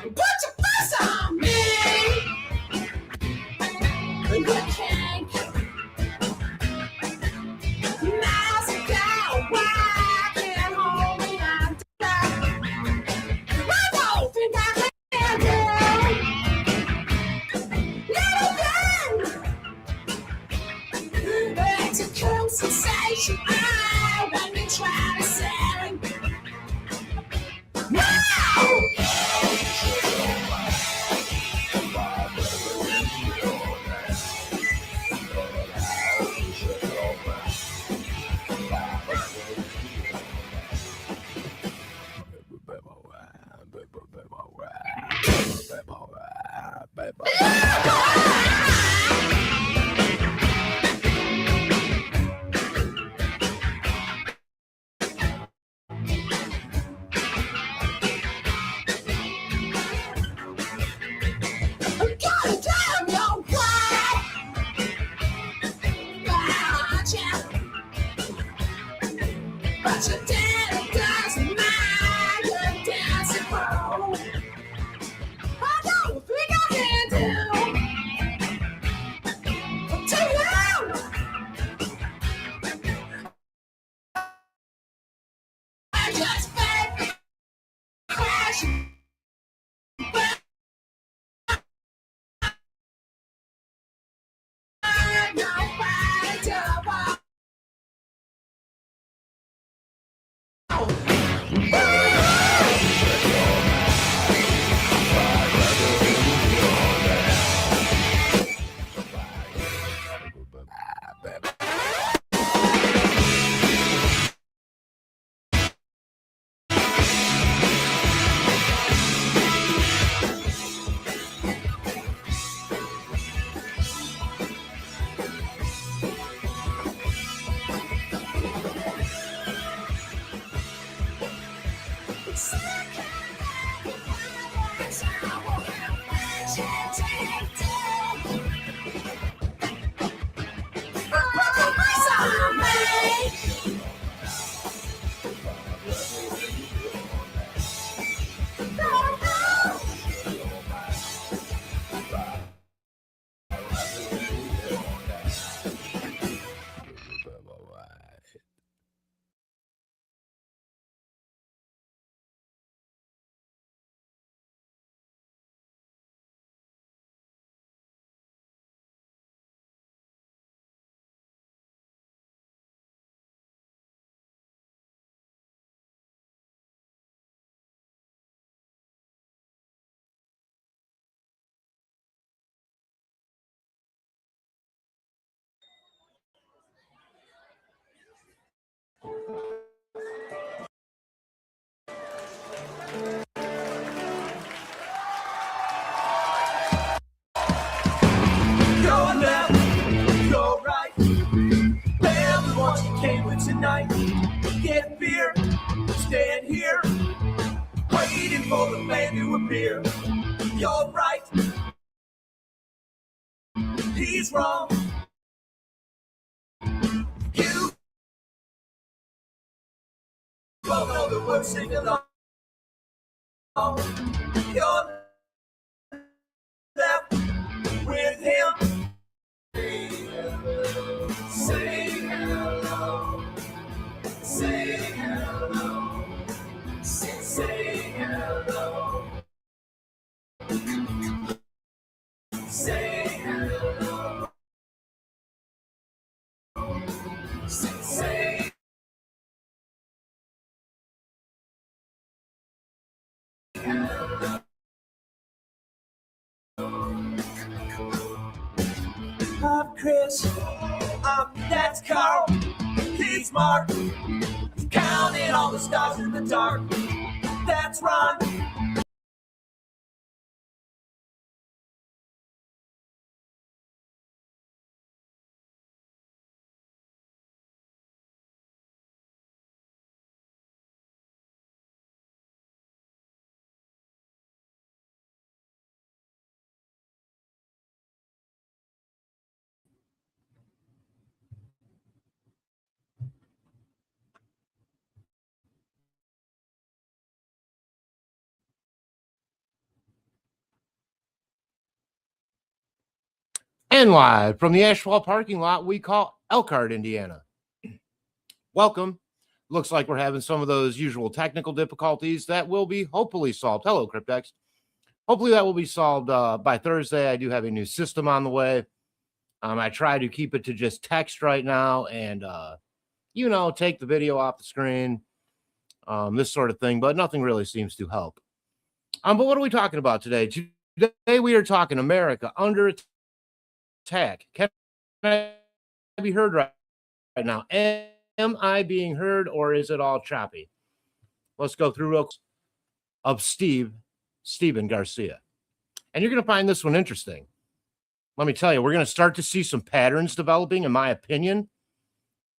Put your face on me. You can't now's the time. Why can't hold me on? I don't think I can do. Little thing. It's a cool sensation. When you try to sell it. But your daddy doesn't mind your dancing pro. I don't think I can do to you. I just fake crashing. Nobody to buy. Your left, your right. Everyone you came with tonight. Get beer, stand here, waiting for the man to appear. You're right, he's wrong. You both know the words, sing along. You're left with him. Say hello. Say hello. Say hello. Say hello. Say hello. I'm Chris. That's Carl. He's Mark. Counting all the stars in the dark. That's Ron. And live from the asphalt parking lot we call Elkhart, Indiana. Welcome. Looks like we're having some of those usual technical difficulties that will be hopefully solved. Hello, Cryptex. Hopefully that will be solved by Thursday. I do have a new system on the way. I try to keep it to just text right now and, take the video off the screen, this sort of thing, but nothing really seems to help. But what are we talking about today? Today we are talking America under attack. Can I be heard right now? Am I being heard or is it all choppy? Let's go through real quick of Steven Garcia. And you're going to find this one interesting. Let me tell you, we're going to start to see some patterns developing, in my opinion.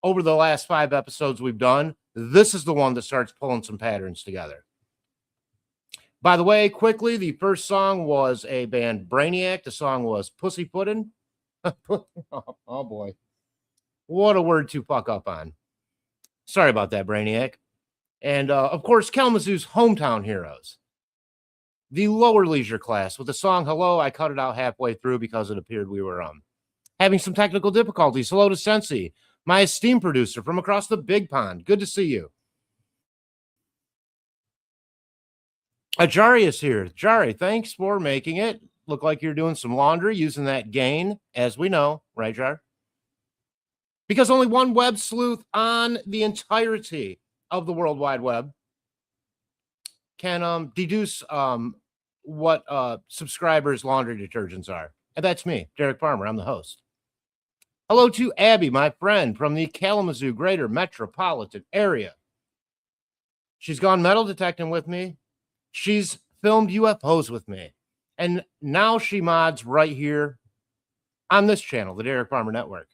Over the last 5 episodes we've done, this is the one that starts pulling some patterns together. By the way, quickly, the first song was a band Brainiac. The song was Pussyfootin'. Oh, boy. What a word to fuck up on. Sorry about that, Brainiac. And, of course, Kalamazoo's Hometown Heroes. The lower leisure class with the song Hello. I cut it out halfway through because it appeared we were having some technical difficulties. Hello to Sensi, my esteemed producer from across the big pond. Good to see you. Jari is here. Jari, thanks for making it. Look like you're doing some laundry using that gain, as we know, right, Jar? Because only one web sleuth on the entirety of the World Wide Web can deduce what subscribers' laundry detergents are. And that's me, Derek Farmer. I'm the host. Hello to Abby, my friend from the Kalamazoo Greater Metropolitan Area. She's gone metal detecting with me. She's filmed UFOs with me. And now she mods right here on this channel, the Derek Farmer Network.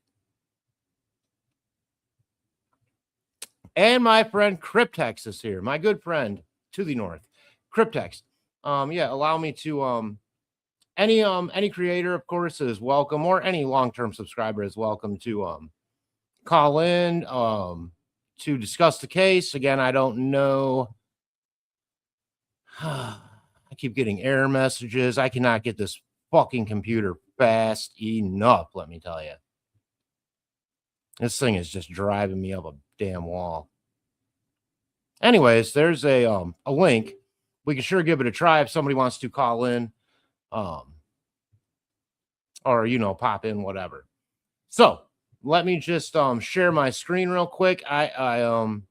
And my friend Cryptex is here, my good friend to the north. Cryptex. Allow me to any creator, of course, is welcome, or any long-term subscriber is welcome to call in to discuss the case. Again, I don't know. I keep getting error messages. I cannot get this fucking computer fast enough, let me tell you. This thing is just driving me up a damn wall. Anyways, there's a link. We can sure give it a try if somebody wants to call in, or pop in, whatever. So let me just share my screen real quick. I'm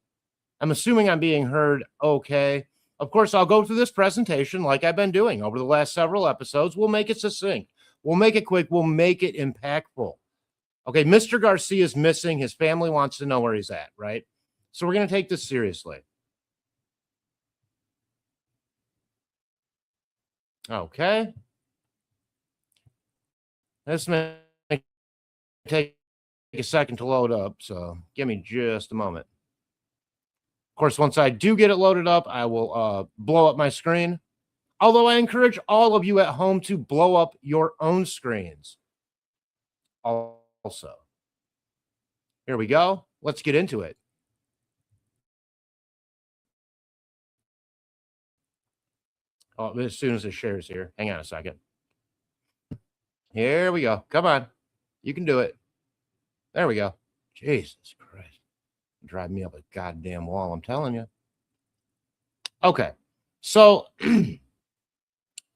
assuming I'm being heard okay. Of course, I'll go through this presentation like I've been doing over the last several episodes. We'll make it succinct. We'll make it quick. We'll make it impactful. Okay, Mr. Garcia is missing. His family wants to know where he's at, right? So we're going to take this seriously. Okay. This may take a second to load up, so give me just a moment. Of course, once I do get it loaded up, I will blow up my screen. Although I encourage all of you at home to blow up your own screens. Also, here we go. Let's get into it. Oh, as soon as it shares here. Hang on a second. Here we go. Come on. You can do it. There we go. Jesus Christ. Drive me up a goddamn wall, I'm telling you. Okay. So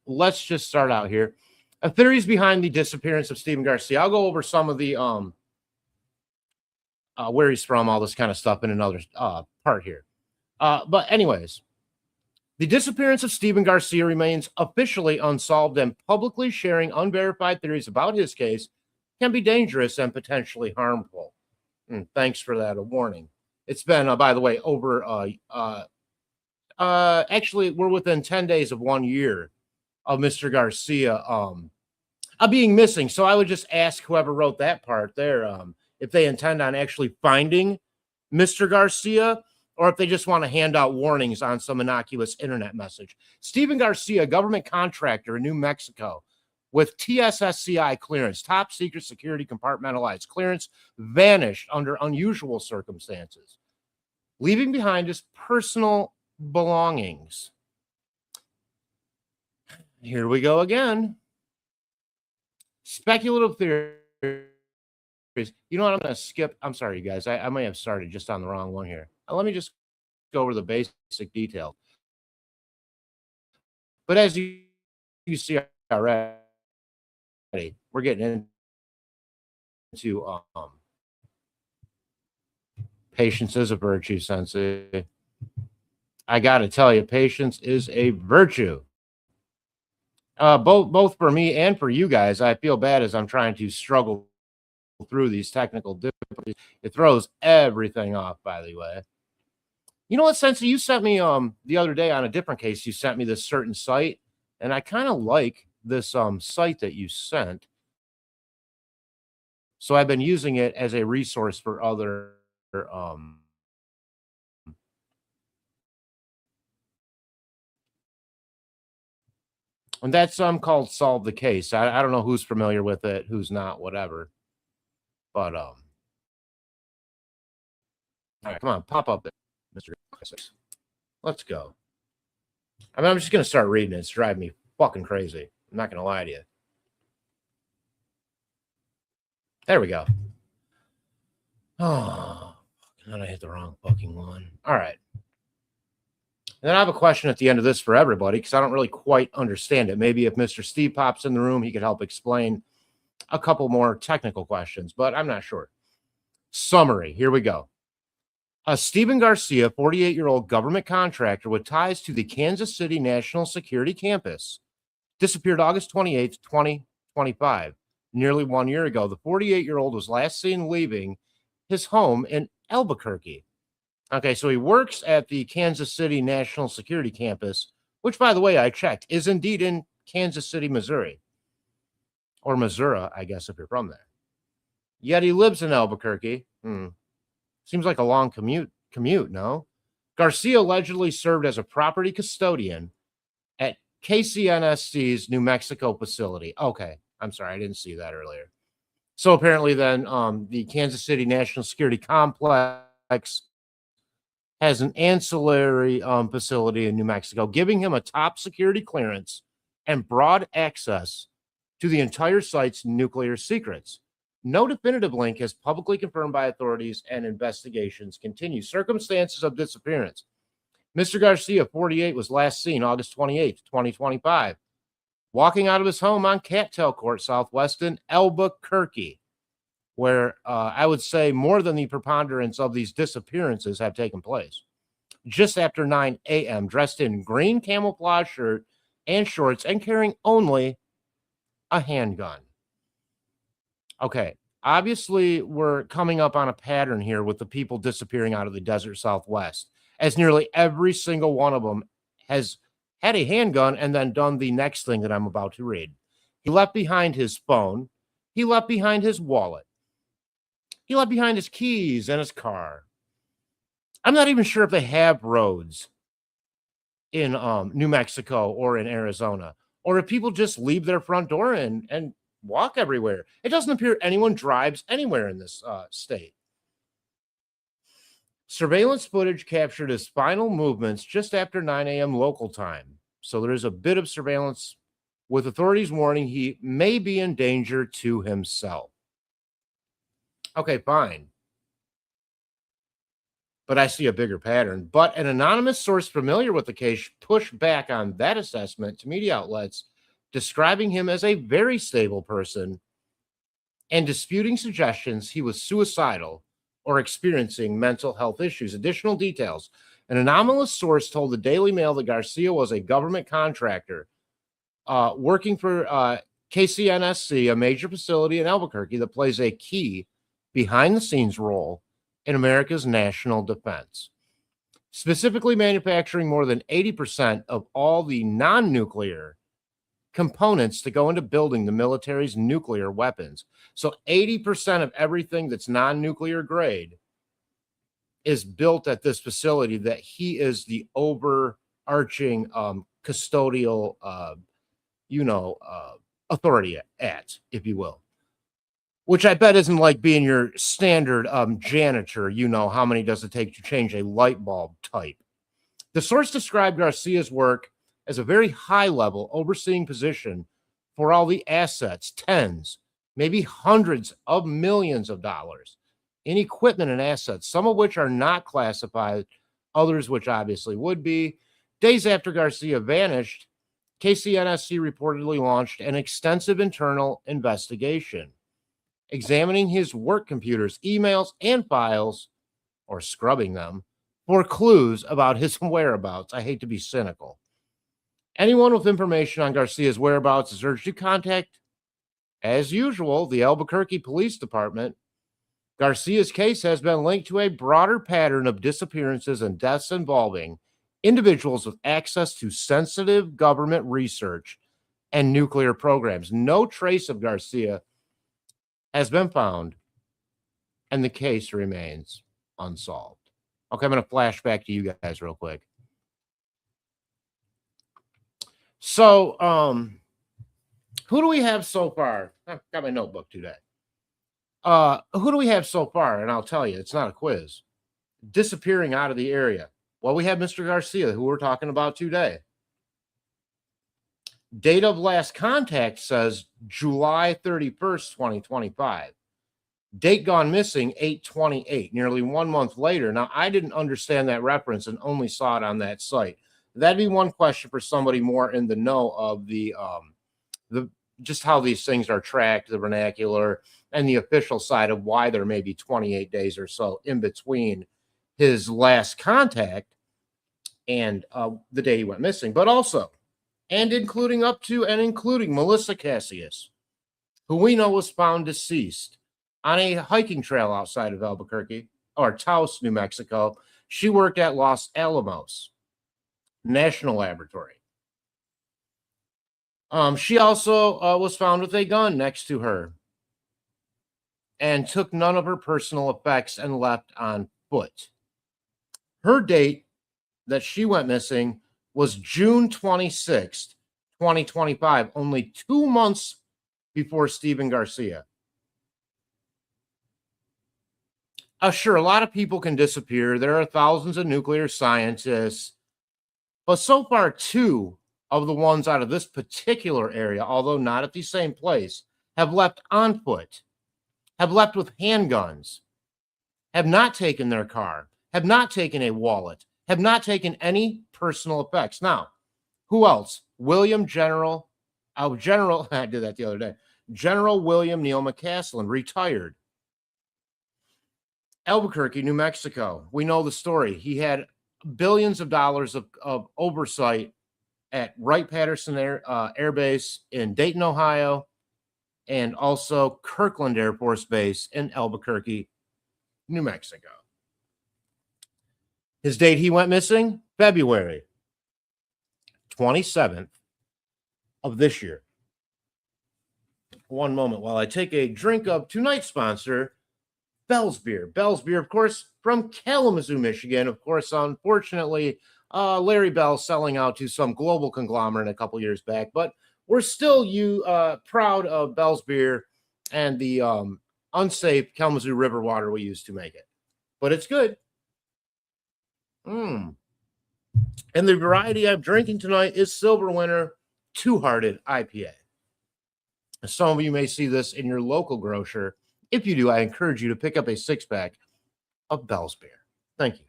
let's just start out here. Theories behind the disappearance of Steven Garcia. I'll go over some of the where he's from, all this kind of stuff in another part here. But anyways, the disappearance of Steven Garcia remains officially unsolved, and publicly sharing unverified theories about his case can be dangerous and potentially harmful. Thanks for that warning. It's been, by the way, over, actually, we're within 10 days of 1 year of Mr. Garcia being missing. So I would just ask whoever wrote that part there if they intend on actually finding Mr. Garcia, or if they just want to hand out warnings on some innocuous internet message. Steven Garcia, government contractor in New Mexico with TSSCI clearance, top secret security compartmentalized clearance, vanished under unusual circumstances, leaving behind his personal belongings. Here we go again. Speculative theories. You know what? I'm going to skip. I'm sorry, you guys. I may have started just on the wrong one here. Let me just go over the basic details. But as you see already, we're getting into patience is a virtue, Sensei. I got to tell you, patience is a virtue. Both for me and for you guys. I feel bad as I'm trying to struggle through these technical difficulties. It throws everything off, by the way. You know what, Sensei? You sent me the other day on a different case. You sent me this certain site, and I kind of like this site that you sent. So I've been using it as a resource for other and that's called Solve the Case. I don't know who's familiar with it, who's not, whatever. But all right, come on, pop up there, Mr. Classics. Let's go. I mean, I'm just gonna start reading it. It's driving me fucking crazy. I'm not gonna lie to you. There we go. Oh, and then I hit the wrong fucking one. All right. And then I have a question at the end of this for everybody because I don't really quite understand it. Maybe if Mr. Steve pops in the room, he could help explain a couple more technical questions, but I'm not sure. Summary. Here we go. Stephen Garcia, 48-year-old government contractor with ties to the Kansas City National Security Campus, disappeared August 28th, 2025. Nearly 1 year ago, the 48-year-old was last seen leaving his home in Albuquerque. Okay, so he works at the Kansas City National Security Campus, which, by the way, I checked, is indeed in Kansas City, Missouri. Or Missouri, I guess, if you're from there. Yet he lives in Albuquerque. Seems like a long commute, no? Garcia allegedly served as a property custodian at KCNSC's New Mexico facility. Okay, I'm sorry, I didn't see that earlier. So apparently then the Kansas City National Security Complex has an ancillary facility in New Mexico, giving him a top security clearance and broad access to the entire site's nuclear secrets. No definitive link is publicly confirmed by authorities, and investigations continue. Circumstances of disappearance. Mr. Garcia, 48, was last seen August 28th, 2025, walking out of his home on Cattail Court Southwest in Albuquerque, where I would say more than the preponderance of these disappearances have taken place. Just after 9 a.m., dressed in green camouflage shirt and shorts and carrying only a handgun. Okay, obviously we're coming up on a pattern here with the people disappearing out of the desert Southwest, as nearly every single one of them has had a handgun and then done the next thing that I'm about to read. He left behind his phone. He left behind his wallet. He left behind his keys and his car. I'm not even sure if they have roads in New Mexico or in Arizona, or if people just leave their front door and walk everywhere. It doesn't appear anyone drives anywhere in this state. Surveillance footage captured his final movements just after 9 a.m. local time. So there is a bit of surveillance, with authorities warning he may be in danger to himself. Okay, fine. But I see a bigger pattern. But an anonymous source familiar with the case pushed back on that assessment to media outlets, describing him as a very stable person and disputing suggestions he was suicidal or experiencing mental health issues. Additional details. An anomalous source told the Daily Mail that Garcia was a government contractor working for KCNSC, a major facility in Albuquerque that plays a key behind-the-scenes role in America's national defense, specifically manufacturing more than 80% of all the non-nuclear components to go into building the military's nuclear weapons. So 80% of everything that's non-nuclear grade is built at this facility that he is the overarching custodial, authority at, if you will. Which I bet isn't like being your standard janitor, how many does it take to change a light bulb type. The source described Garcia's work as a very high-level overseeing position for all the assets, tens, maybe hundreds of millions of dollars in equipment and assets, some of which are not classified, others which obviously would be. Days after Garcia vanished, KCNSC reportedly launched an extensive internal investigation, examining his work computers, emails, and files, or scrubbing them, for clues about his whereabouts. I hate to be cynical. Anyone with information on Garcia's whereabouts is urged to contact, as usual, the Albuquerque Police Department. Garcia's case has been linked to a broader pattern of disappearances and deaths involving individuals with access to sensitive government research and nuclear programs. No trace of Garcia has been found, and the case remains unsolved. Okay, I'm going to flash back to you guys real quick. So, who do we have so far? I've got my notebook today. Who do we have so far? And I'll tell you, it's not a quiz. Disappearing out of the area. Well, we have Mr. Garcia, who we're talking about today. Date of last contact says July 31st, 2025. Date gone missing, 8/28, nearly 1 month later. Now, I didn't understand that reference and only saw it on that site. That'd be one question for somebody more in the know of the just how these things are tracked, the vernacular, and the official side of why there may be 28 days or so in between his last contact and the day he went missing. But also, and including Melissa Cassius, who we know was found deceased on a hiking trail outside of Albuquerque, or Taos, New Mexico. She worked at Los Alamos National Laboratory. She also was found with a gun next to her and took none of her personal effects and left on foot. Her date that she went missing was June 26th, 2025, only 2 months before Stephen Garcia. Sure, a lot of people can disappear. There are thousands of nuclear scientists, but so far, 2 of the ones out of this particular area, although not at the same place, have left on foot, have left with handguns, have not taken their car, have not taken a wallet, have not taken any personal effects. Now, who else? I did that the other day. General William Neil McCaslin, retired. Albuquerque, New Mexico. We know the story. He had billions of dollars of oversight at Wright-Patterson Air Base in Dayton, Ohio, and also Kirkland Air Force Base in Albuquerque, New Mexico. His date he went missing, February 27th of this year. One moment while I take a drink of tonight's sponsor, Bell's Beer. Bell's Beer, of course, from Kalamazoo, Michigan. Of course, unfortunately, Larry Bell selling out to some global conglomerate a couple years back, but we're still proud of Bell's Beer and the unsafe Kalamazoo River water we use to make it. But it's good. And the variety I'm drinking tonight is Silver Winter Two-Hearted IPA. Some of you may see this in your local grocer. If you do, I encourage you to pick up a 6-pack of Bell's Beer. Thank you.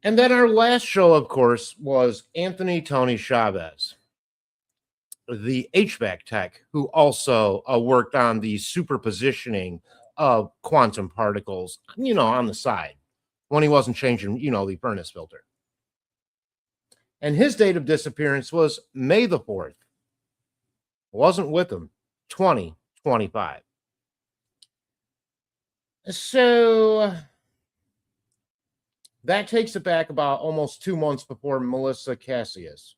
And then our last show, of course, was Anthony Tony Chavez, the HVAC tech, who also worked on the superpositioning of quantum particles, on the side when he wasn't changing, the furnace filter. And his date of disappearance was May the 4th. Wasn't with him, 2025. So that takes it back about almost 2 months before Melissa Cassius.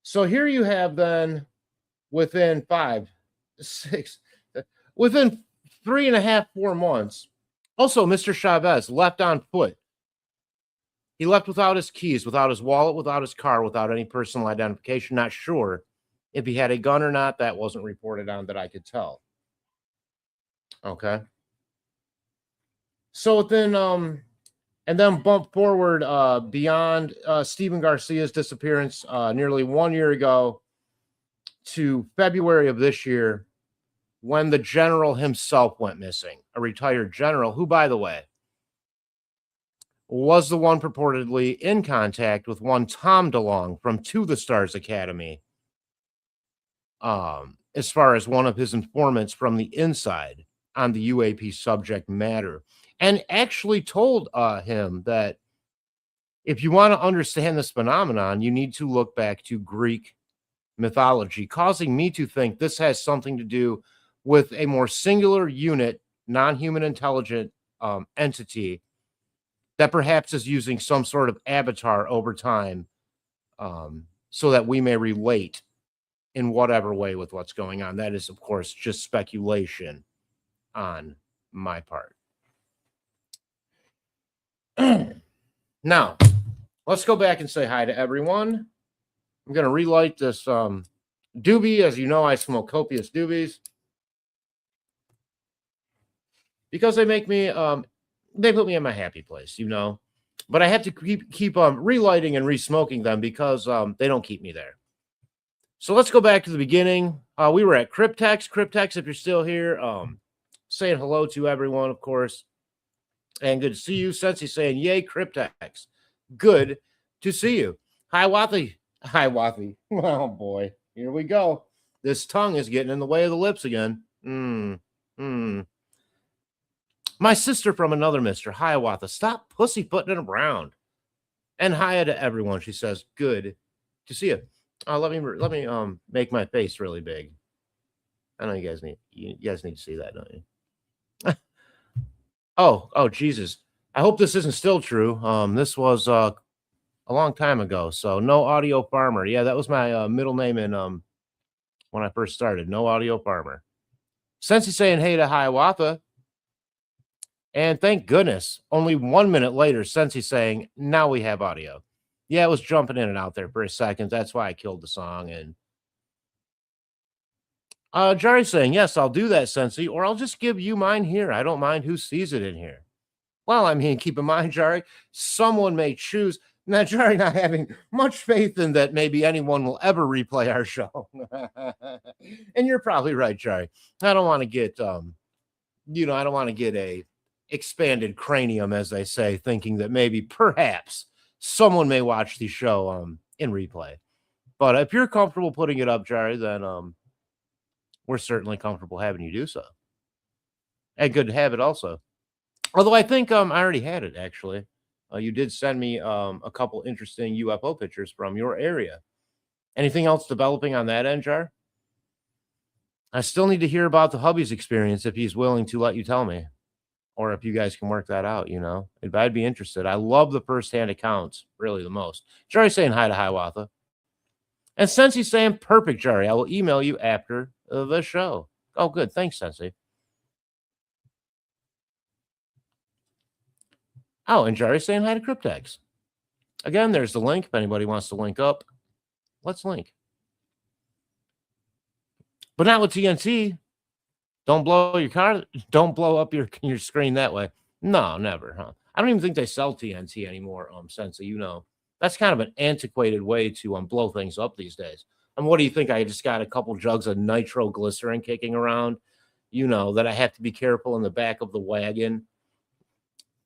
So here you have then within 3.5, 4 months. Also, Mr. Chavez left on foot. He left without his keys, without his wallet, without his car, without any personal identification. Not sure if he had a gun or not. That wasn't reported on that I could tell. Okay. So then, and then bump forward beyond Stephen Garcia's disappearance nearly 1 year ago. to February of this year when the general himself went missing, a retired general who, by the way, was the one purportedly in contact with one Tom DeLonge from To the Stars Academy, as far as one of his informants from the inside on the UAP subject matter, and actually told him that if you want to understand this phenomenon, you need to look back to Greek mythology, causing me to think this has something to do with a more singular unit, non-human intelligent entity that perhaps is using some sort of avatar over time, so that we may relate in whatever way with what's going on. That is, of course, just speculation on my part. Now, let's go back and say hi to everyone. I'm going to relight this doobie. As you know, I smoke copious doobies because they make me, they put me in my happy place, you know. But I have to keep relighting and resmoking them because they don't keep me there. So let's go back to the beginning. We were at Cryptex. Cryptex, if you're still here, saying hello to everyone, of course. And good to see you. Sensi saying, yay, Cryptex. Good to see you. Hi, Wathy. Hi, Wathy. Oh, boy. Here we go. This tongue is getting in the way of the lips again. My sister from another mister. Hiawatha. Stop pussyfooting it around. And hi to everyone. She says, good to see you. Let me make my face really big. I know you guys need to see that, don't you? oh Jesus. I hope this isn't still true. This was a long time ago. So no audio farmer. Yeah, that was my middle name in when I first started. No audio farmer. Sensi saying hey to Hiawatha. And thank goodness, only 1 minute later, Sensi saying, now we have audio. Yeah, it was jumping in and out there for a second. That's why I killed the song. And Jari saying, yes, I'll do that, Sensi, or I'll just give you mine here. I don't mind who sees it in here. Well, I mean, keep in mind, Jari, someone may choose. Now, Jari not having much faith in that maybe anyone will ever replay our show. And you're probably right, Jari. I don't want to get, I don't want to get a expanded cranium, as they say, thinking that maybe perhaps someone may watch the show in replay. But if you're comfortable putting it up, Jari, then we're certainly comfortable having you do so. And good to have it also. Although I think I already had it, actually. You did send me a couple interesting UFO pictures from your area. Anything else developing on that end, Jar? I still need to hear about the hubby's experience if he's willing to let you tell me. Or if you guys can work that out, if I'd be interested. I love the firsthand accounts, really the most. Jari saying hi to Hiawatha. And Sensi saying, perfect, Jari. I will email you after the show. Oh, good. Thanks, Sensi. Oh, and Jari saying hi to Cryptex. Again, there's the link. If anybody wants to link up, let's link. But not with TNT. Don't blow your car. Don't blow up your screen that way. No, never, huh? I don't even think they sell TNT anymore, Sensi. That's kind of an antiquated way to blow things up these days. And what do you think? I just got a couple jugs of nitroglycerin kicking around, that I have to be careful in the back of the wagon in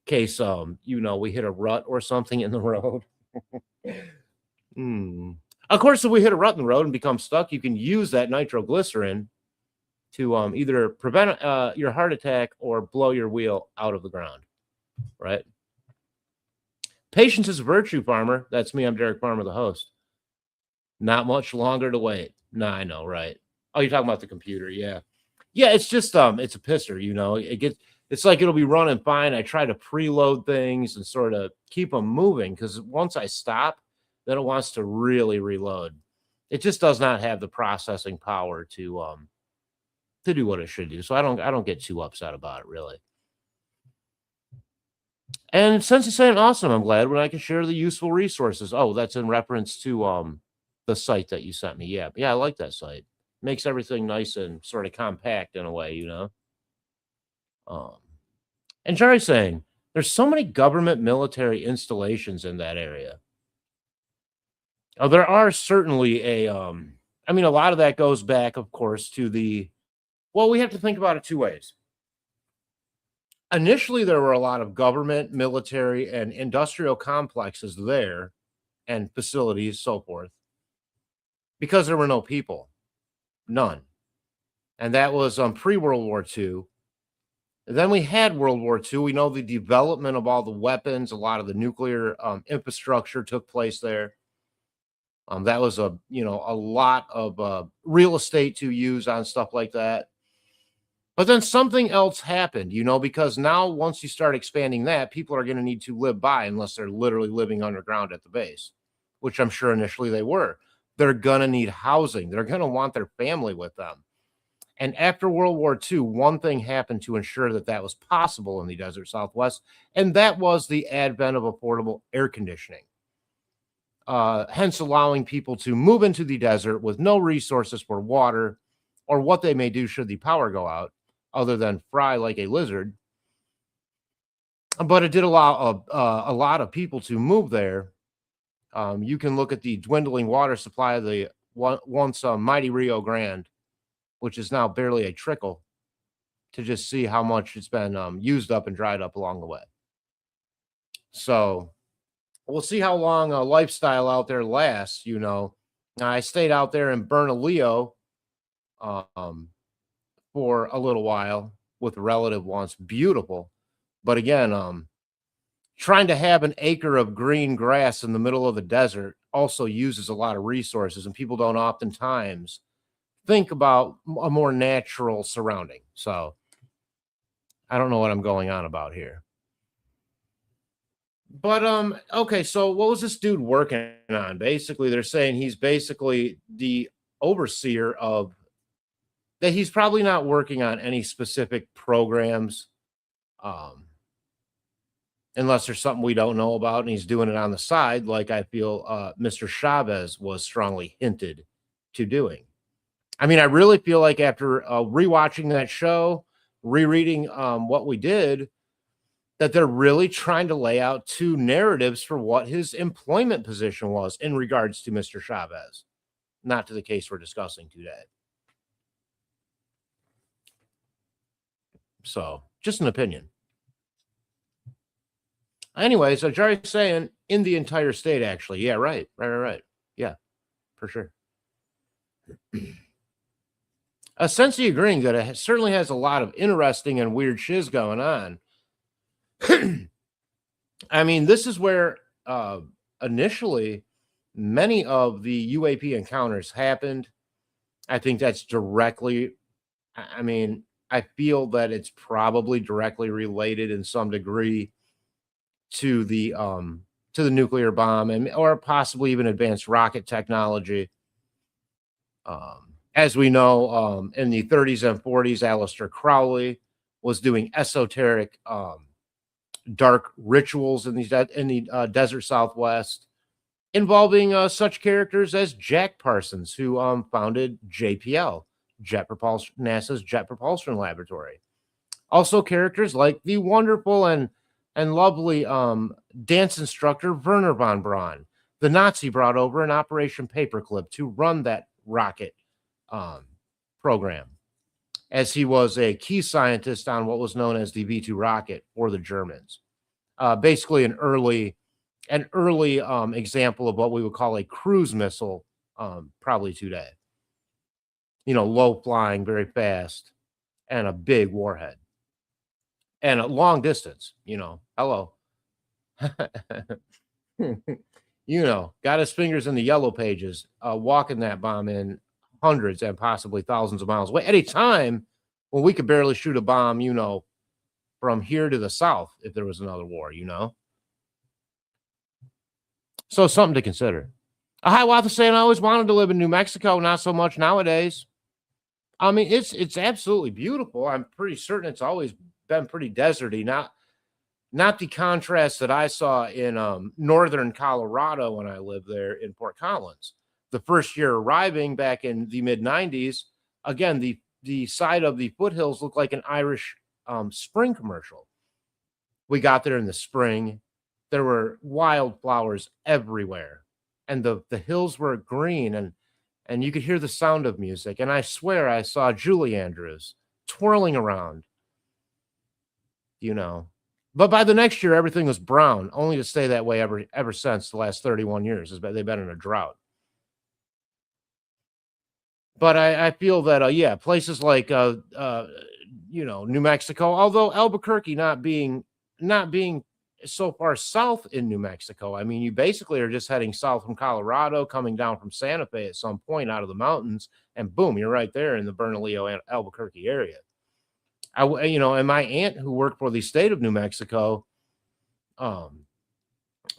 case, we hit a rut or something in the road. Of course, if we hit a rut in the road and become stuck, you can use that nitroglycerin to either prevent your heart attack or blow your wheel out of the ground, right? Patience is a virtue, Farmer. That's me. I'm Derek Farmer, the host. Not much longer to wait. No, I know, right? Oh, you're talking about the computer, yeah. Yeah, it's just it's a pisser, it's like it'll be running fine. I try to preload things and sort of keep them moving because once I stop, then it wants to really reload. It just does not have the processing power to do what it should do. So I don't get too upset about it, really. And since it's saying awesome, I'm glad when I can share the useful resources. Oh, that's in reference to the site that you sent me. Yeah, I like that site. Makes everything nice and sort of compact in a way, And Jerry's saying there's so many government military installations in that area. Oh, there are certainly a I mean, a lot of that goes back, of course, to well, we have to think about it two ways. Initially, there were a lot of government, military, and industrial complexes there and facilities, so forth, because there were no people, none. And that was pre World War II. Then we had World War II. We know the development of all the weapons, a lot of the nuclear infrastructure took place there. That was a lot of real estate to use on stuff like that. But then something else happened, because now once you start expanding that, people are going to need to live by unless they're literally living underground at the base, which I'm sure initially they were. They're going to need housing. They're going to want their family with them. And after World War II, one thing happened to ensure that that was possible in the desert Southwest, and that was the advent of affordable air conditioning. Hence allowing people to move into the desert with no resources for water or what they may do should the power go out, other than fry like a lizard. But it did allow a lot of people to move there. You can look at the dwindling water supply of the once mighty Rio Grande, which is now barely a trickle, to just see how much it's been used up and dried up along the way. So we'll see how long a lifestyle out there lasts. I stayed out there in Bernalillo for a little while with a relative once. Beautiful. But again, trying to have an acre of green grass in the middle of the desert also uses a lot of resources, and people don't oftentimes think about a more natural surrounding. So I don't know what I'm going on about here. But okay, so what was this dude working on? Basically, they're saying he's basically the overseer of that. He's probably not working on any specific programs, unless there's something we don't know about, and he's doing it on the side, like I feel Mr. Chavez was strongly hinted to doing. I mean, I really feel like after rewatching that show, rereading what we did, that they're really trying to lay out two narratives for what his employment position was in regards to Mr. Chavez, not to the case we're discussing today. So, just an opinion. Anyways, so Jari's saying in the entire state, actually. Yeah, right. Yeah, for sure. Essentially agreeing that it certainly has a lot of interesting and weird shiz going on. I mean, this is where initially many of the UAP encounters happened. I think that's directly, I mean, I feel that it's probably directly related in some degree to the nuclear bomb or possibly even advanced rocket technology. As we know, in the 30s and 40s, Aleister Crowley was doing esoteric dark rituals in the desert Southwest, involving such characters as Jack Parsons, who founded JPL, NASA's Jet Propulsion Laboratory. Also, characters like the wonderful and lovely dance instructor Werner von Braun, the Nazi brought over in Operation Paperclip to run that rocket program, as he was a key scientist on what was known as the V2 rocket for the Germans. Basically, an early example of what we would call a cruise missile, probably today. Low flying, very fast, and a big warhead, and a long distance. Hello. Got his fingers in the yellow pages, walking that bomb in hundreds and possibly thousands of miles away at a time when we could barely shoot a bomb, from here to the south if there was another war, So something to consider. Hiawatha saying I always wanted to live in New Mexico, not so much nowadays. I mean, it's absolutely beautiful. I'm pretty certain it's always been pretty deserty. Not the contrast that I saw in northern Colorado when I lived there in Fort Collins. The first year arriving back in the mid-90s, again, the side of the foothills looked like an Irish spring commercial. We got there in the spring. There were wildflowers everywhere, and the hills were green, and and you could hear the sound of music. And I swear I saw Julie Andrews twirling around, you know. But by the next year, everything was brown, only to stay that way ever since the last 31 years. They've been in a drought. But I feel that, yeah, places like, New Mexico, although Albuquerque not being so far south in New Mexico. I mean, you basically are just heading south from Colorado, coming down from Santa Fe at some point out of the mountains, and boom, you're right there in the Bernalillo and Albuquerque area. And my aunt who worked for the state of New Mexico, um,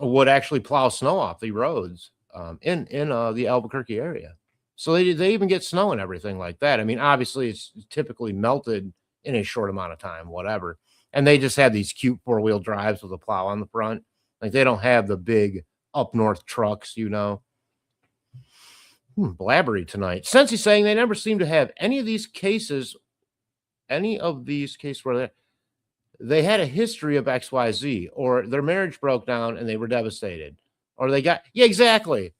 would actually plow snow off the roads, in the Albuquerque area. So they even get snow and everything like that. I mean, obviously it's typically melted in a short amount of time, whatever. And they just have these cute four-wheel drives with a plow on the front. Like they don't have the big up north trucks. Blabbery tonight. Since he's saying they never seem to have any of these cases where they had a history of XYZ, or their marriage broke down and they were devastated, or they got, yeah, exactly.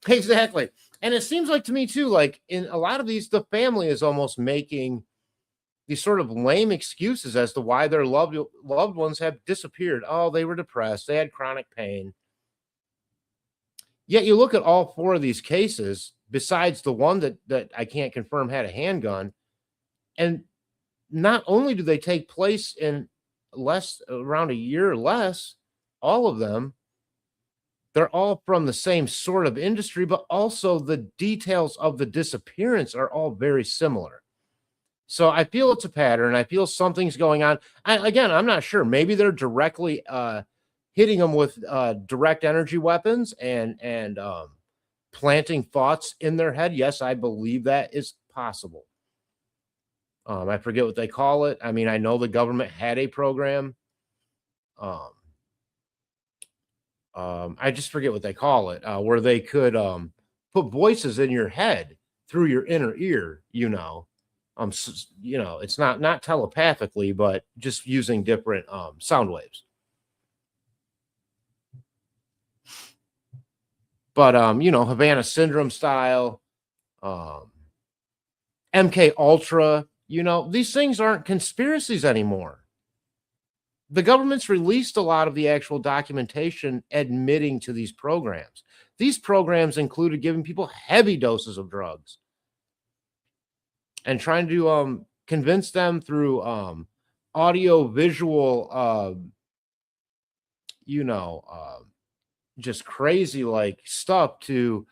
And it seems like to me too, like in a lot of these, the family is almost making these sort of lame excuses as to why their loved ones have disappeared. Oh, they were depressed, they had chronic pain. Yet you look at all four of these cases, besides the one that I can't confirm had a handgun, and not only do they take place in around a year or less, all of them, they're all from the same sort of industry, but also the details of the disappearance are all very similar. So I feel it's a pattern. I feel something's going on. I'm not sure. Maybe they're directly hitting them with direct energy weapons and planting thoughts in their head. Yes, I believe that is possible. I forget what they call it. I mean, I know the government had a program. I just forget what they call it, where they could put voices in your head through your inner ear. It's not telepathically, but just using different sound waves. But Havana Syndrome style, MK Ultra. These things aren't conspiracies anymore. The government's released a lot of the actual documentation admitting to these programs. These programs included giving people heavy doses of drugs and trying to convince them through audio visual, just crazy like stuff to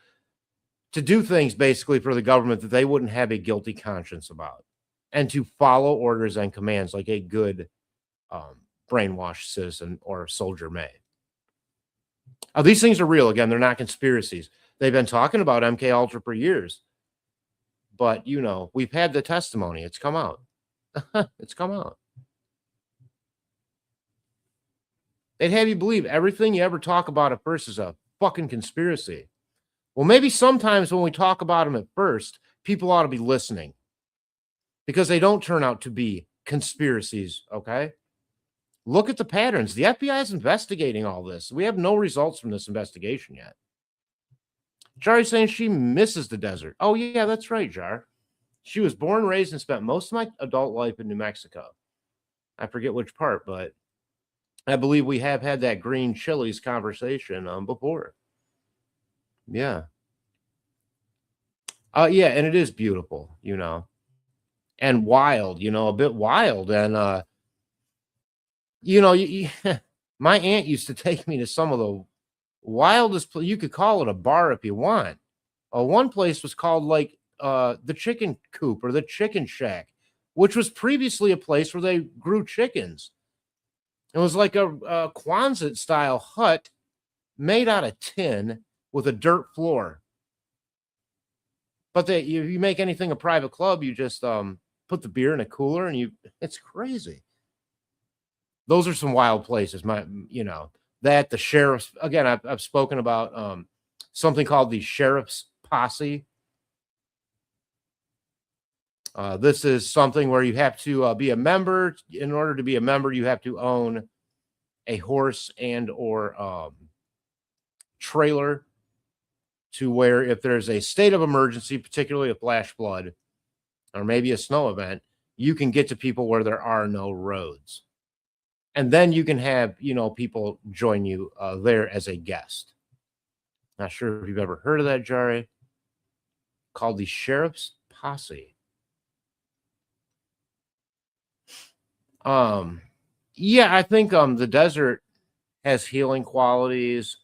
do things basically for the government that they wouldn't have a guilty conscience about, and to follow orders and commands like a good brainwashed citizen or soldier may. These things are real. Again, they're not conspiracies. They've been talking about MK Ultra for years, but we've had the testimony. It's come out. It's come out. They'd have you believe everything you ever talk about at first is a fucking conspiracy. Well, maybe sometimes when we talk about them at first, people ought to be listening, because they don't turn out to be conspiracies. Okay. Look at the patterns. The FBI is investigating all this. We have no results from this investigation yet. Jar's saying she misses the desert. Oh, yeah, that's right, Jar. She was born, raised, and spent most of my adult life in New Mexico. I forget which part, but I believe we have had that green chilies conversation before. Yeah. Yeah, and it is beautiful, and wild, a bit wild. And my aunt used to take me to some of the wildest, you could call it a bar if you want. One place was called like the Chicken Coop or the Chicken Shack, which was previously a place where they grew chickens. It was like a Quonset style hut made out of tin with a dirt floor. But you make anything a private club, you just put the beer in a cooler and it's crazy. Those are some wild places. That the sheriff's, again, I've spoken about something called the sheriff's posse. This is something where you have to be a member. In order to be a member, you have to own a horse and or trailer. to where if there's a state of emergency, particularly a flash flood or maybe a snow event, you can get to people where there are no roads. And then you can have, people join you there as a guest. Not sure if you've ever heard of that, Jari. Called the Sheriff's Posse. Yeah, I think the desert has healing qualities.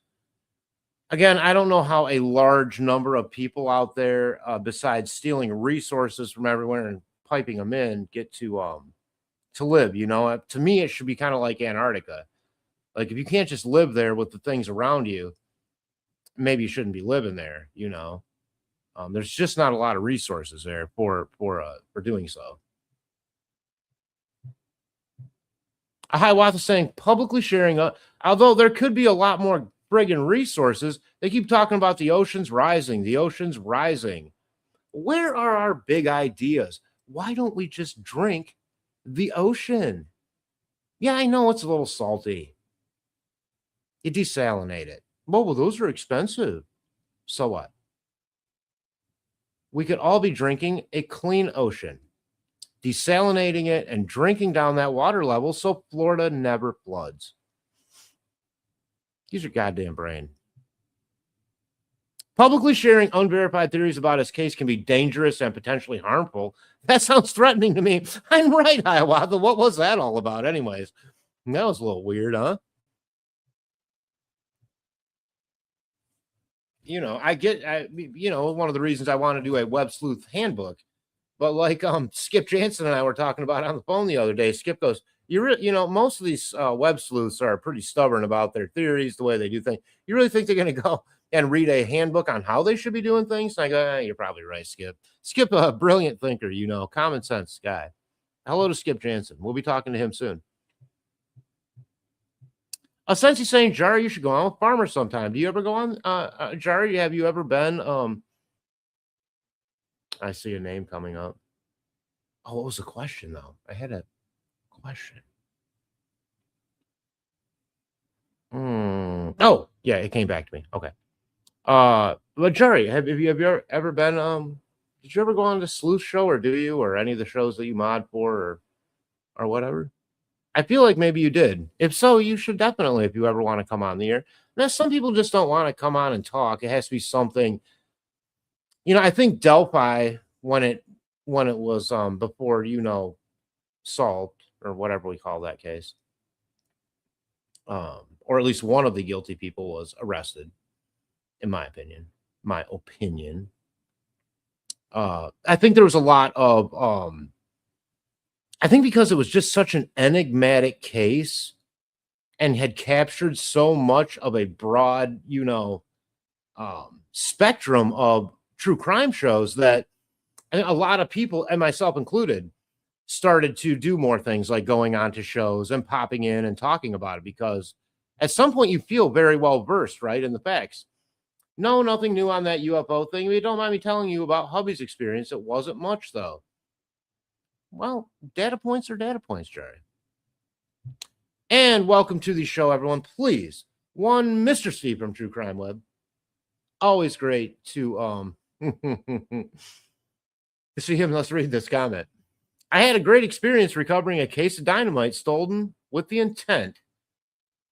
Again, I don't know how a large number of people out there, besides stealing resources from everywhere and piping them in, get to live. To me, it should be kind of like Antarctica. Like if you can't just live there with the things around you, maybe you shouldn't be living there. There's just not a lot of resources there for doing so. Hiawatha is saying publicly sharing, although there could be a lot more friggin' resources. They keep talking about the oceans rising, the oceans rising. Where are our big ideas? Why don't we just drink the ocean? Yeah, I know it's a little salty. You desalinate it. Well, those are expensive. So what? We could all be drinking a clean ocean, desalinating it and drinking down that water level so Florida never floods. Use your goddamn brain. Publicly sharing unverified theories about his case can be dangerous and potentially harmful. That sounds threatening to me. I'm right, Hiawatha. What was that all about anyways? That was a little weird, huh? I get, one of the reasons I want to do a web sleuth handbook. But like Skip Jansen and I were talking about on the phone the other day, Skip goes, most of these web sleuths are pretty stubborn about their theories, the way they do things. You really think they're going to go and read a handbook on how they should be doing things? And I go, you're probably right, Skip. Skip, a brilliant thinker, common sense guy. Hello to Skip Jansen. We'll be talking to him soon. Essentially saying, Jari, you should go on with Farmer sometime. Do you ever go on, Jari? Have you ever been? I see a name coming up. Oh, what was the question, though? I had a question. Oh, yeah, it came back to me. Okay. But Jari, have you ever been? Did you ever go on the sleuth show, or do you, or any of the shows that you mod for, or whatever? I feel like maybe you did. If so, you should definitely, if you ever want to come on the air. Now, some people just don't want to come on and talk. It has to be something. I think Delphi, when it was before solved, or whatever we call that case, or at least one of the guilty people was arrested, in my opinion. I think there was a lot of I think because it was just such an enigmatic case and had captured so much of a broad, spectrum of true crime shows that a lot of people, and myself included, started to do more things like going on to shows and popping in and talking about it, because at some point you feel very well versed, right, in the facts. No, nothing new on that UFO thing. You don't mind me telling you about hubby's experience. It wasn't much, though. Well, data points are data points, Jerry. And welcome to the show, everyone. Please, one Mr. Steve from True Crime Web. Always great to see him. Let's read this comment. I had a great experience recovering a case of dynamite stolen with the intent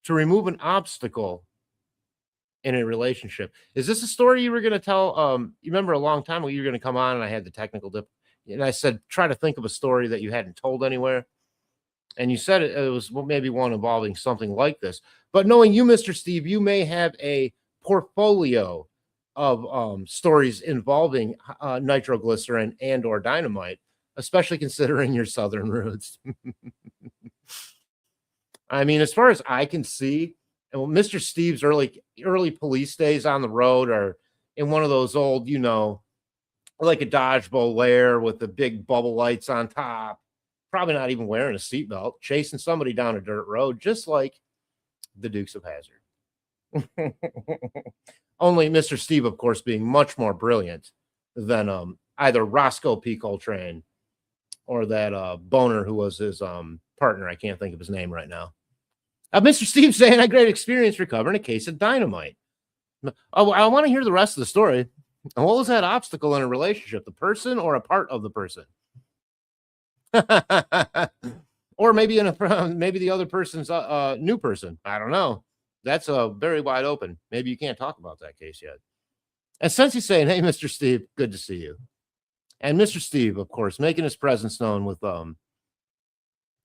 to remove an obstacle in a relationship. Is this a story you were going to tell? You remember a long time ago you were going to come on and I had the technical dip, and I said, try to think of a story that you hadn't told anywhere. And you said it was maybe one involving something like this. But knowing you, Mr. Steve, you may have a portfolio of stories involving nitroglycerin and or dynamite, especially considering your southern roots. I mean, as far as I can see, Mr. Steve's early police days on the road are in one of those old, like a Dodge Bolaire with the big bubble lights on top, probably not even wearing a seatbelt, chasing somebody down a dirt road, just like the Dukes of Hazzard. Only Mr. Steve, of course, being much more brilliant than either Roscoe P. Coltrane or that Boner who was his partner. I can't think of his name right now. Mr. Steve saying, I had a great experience recovering a case of dynamite. Oh, I want to hear the rest of the story. And what was that obstacle in a relationship? The person or a part of the person? Or maybe maybe the other person's new person. I don't know. That's very wide open. Maybe you can't talk about that case yet. And since he's saying, "Hey, Mr. Steve, good to see you," and Mr. Steve, of course, making his presence known with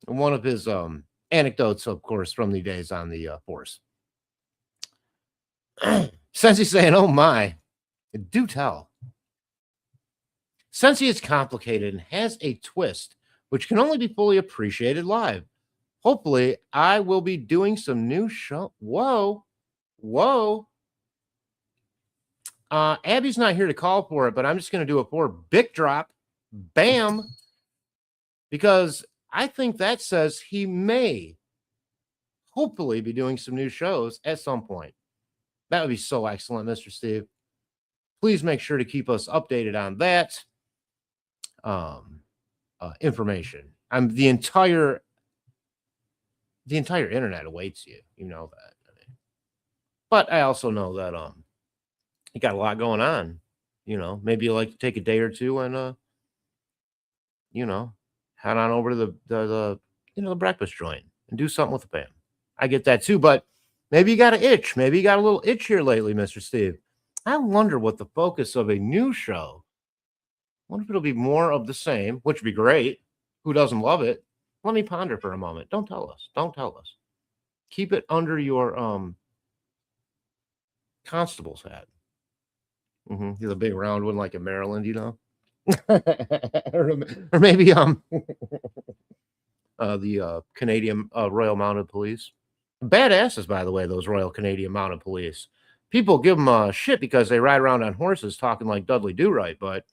one of his anecdotes, of course, from the days on the force. Since he's saying, "Oh my, do tell." Since he is complicated and has a twist which can only be fully appreciated live. Hopefully, I will be doing some new show. Whoa, whoa. Abby's not here to call for it, but I'm just going to do a 4 Bic drop. Bam. Because I think that says he may hopefully be doing some new shows at some point. That would be so excellent, Mr. Steve. Please make sure to keep us updated on that information. The entire internet awaits you. You know that. But I also know that you got a lot going on. You know, maybe you like to take a day or two and you know, head on over to the breakfast joint and do something with the fam. I get that too, but maybe you got an itch. Maybe you got a little itch here lately, Mr. Steve. I wonder what the focus of a new show. I wonder if it'll be more of the same, which would be great. Who doesn't love it? Let me ponder for a moment. Don't tell us. Don't tell us. Keep it under your constable's hat. He's a big round one like in Maryland, you know. or maybe the Canadian Royal Mounted Police. Badasses, by the way, those Royal Canadian Mounted Police. People give them shit because they ride around on horses talking like Dudley Do-Right, but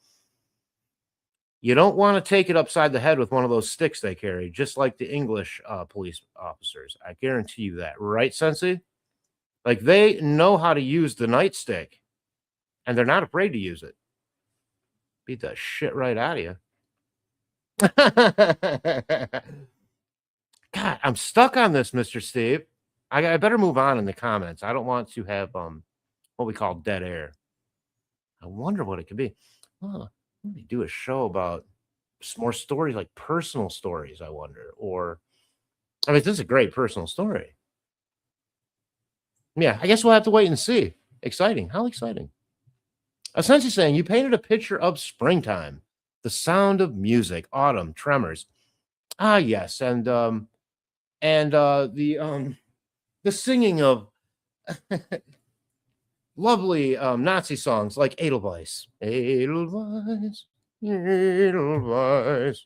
you don't want to take it upside the head with one of those sticks they carry, just like the English police officers. I guarantee you that. Right, Sensei? Like, they know how to use the nightstick, and they're not afraid to use it. Beat the shit right out of you. God, I'm stuck on this, Mr. Steve. I better move on in the comments. I don't want to have what we call dead air. I wonder what it could be. Let me do a show about some more stories, like personal stories, I wonder. Or, I mean, this is a great personal story. Yeah, I guess we'll have to wait and see. Exciting. How exciting. Essentially saying, you painted a picture of springtime, the sound of music, autumn, tremors. Ah, yes. And the singing of lovely Nazi songs like Edelweiss. Edelweiss, Edelweiss.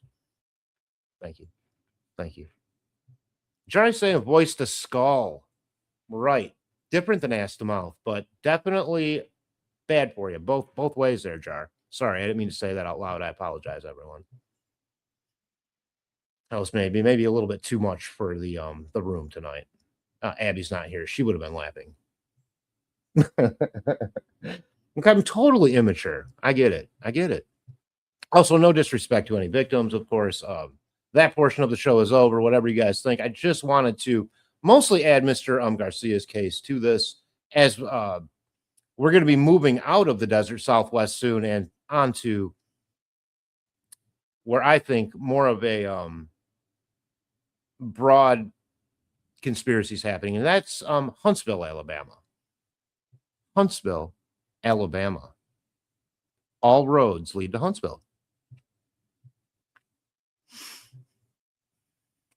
Thank you. Thank you. Johnny's saying voice to skull. Right. Different than ass to mouth, but definitely bad for you. Both ways there, Jar. Sorry, I didn't mean to say that out loud. I apologize, everyone. That was maybe a little bit too much for the room tonight. Abby's not here. She would have been laughing. Look, I'm totally immature. I get it. Also, no disrespect to any victims, of course. That portion of the show is over. Whatever you guys think. I just wanted to mostly add Mr. Garcia's case to this, as we're going to be moving out of the desert Southwest soon and onto where I think more of a broad conspiracy is happening, and that's Huntsville, Alabama. Huntsville, Alabama. All roads lead to Huntsville.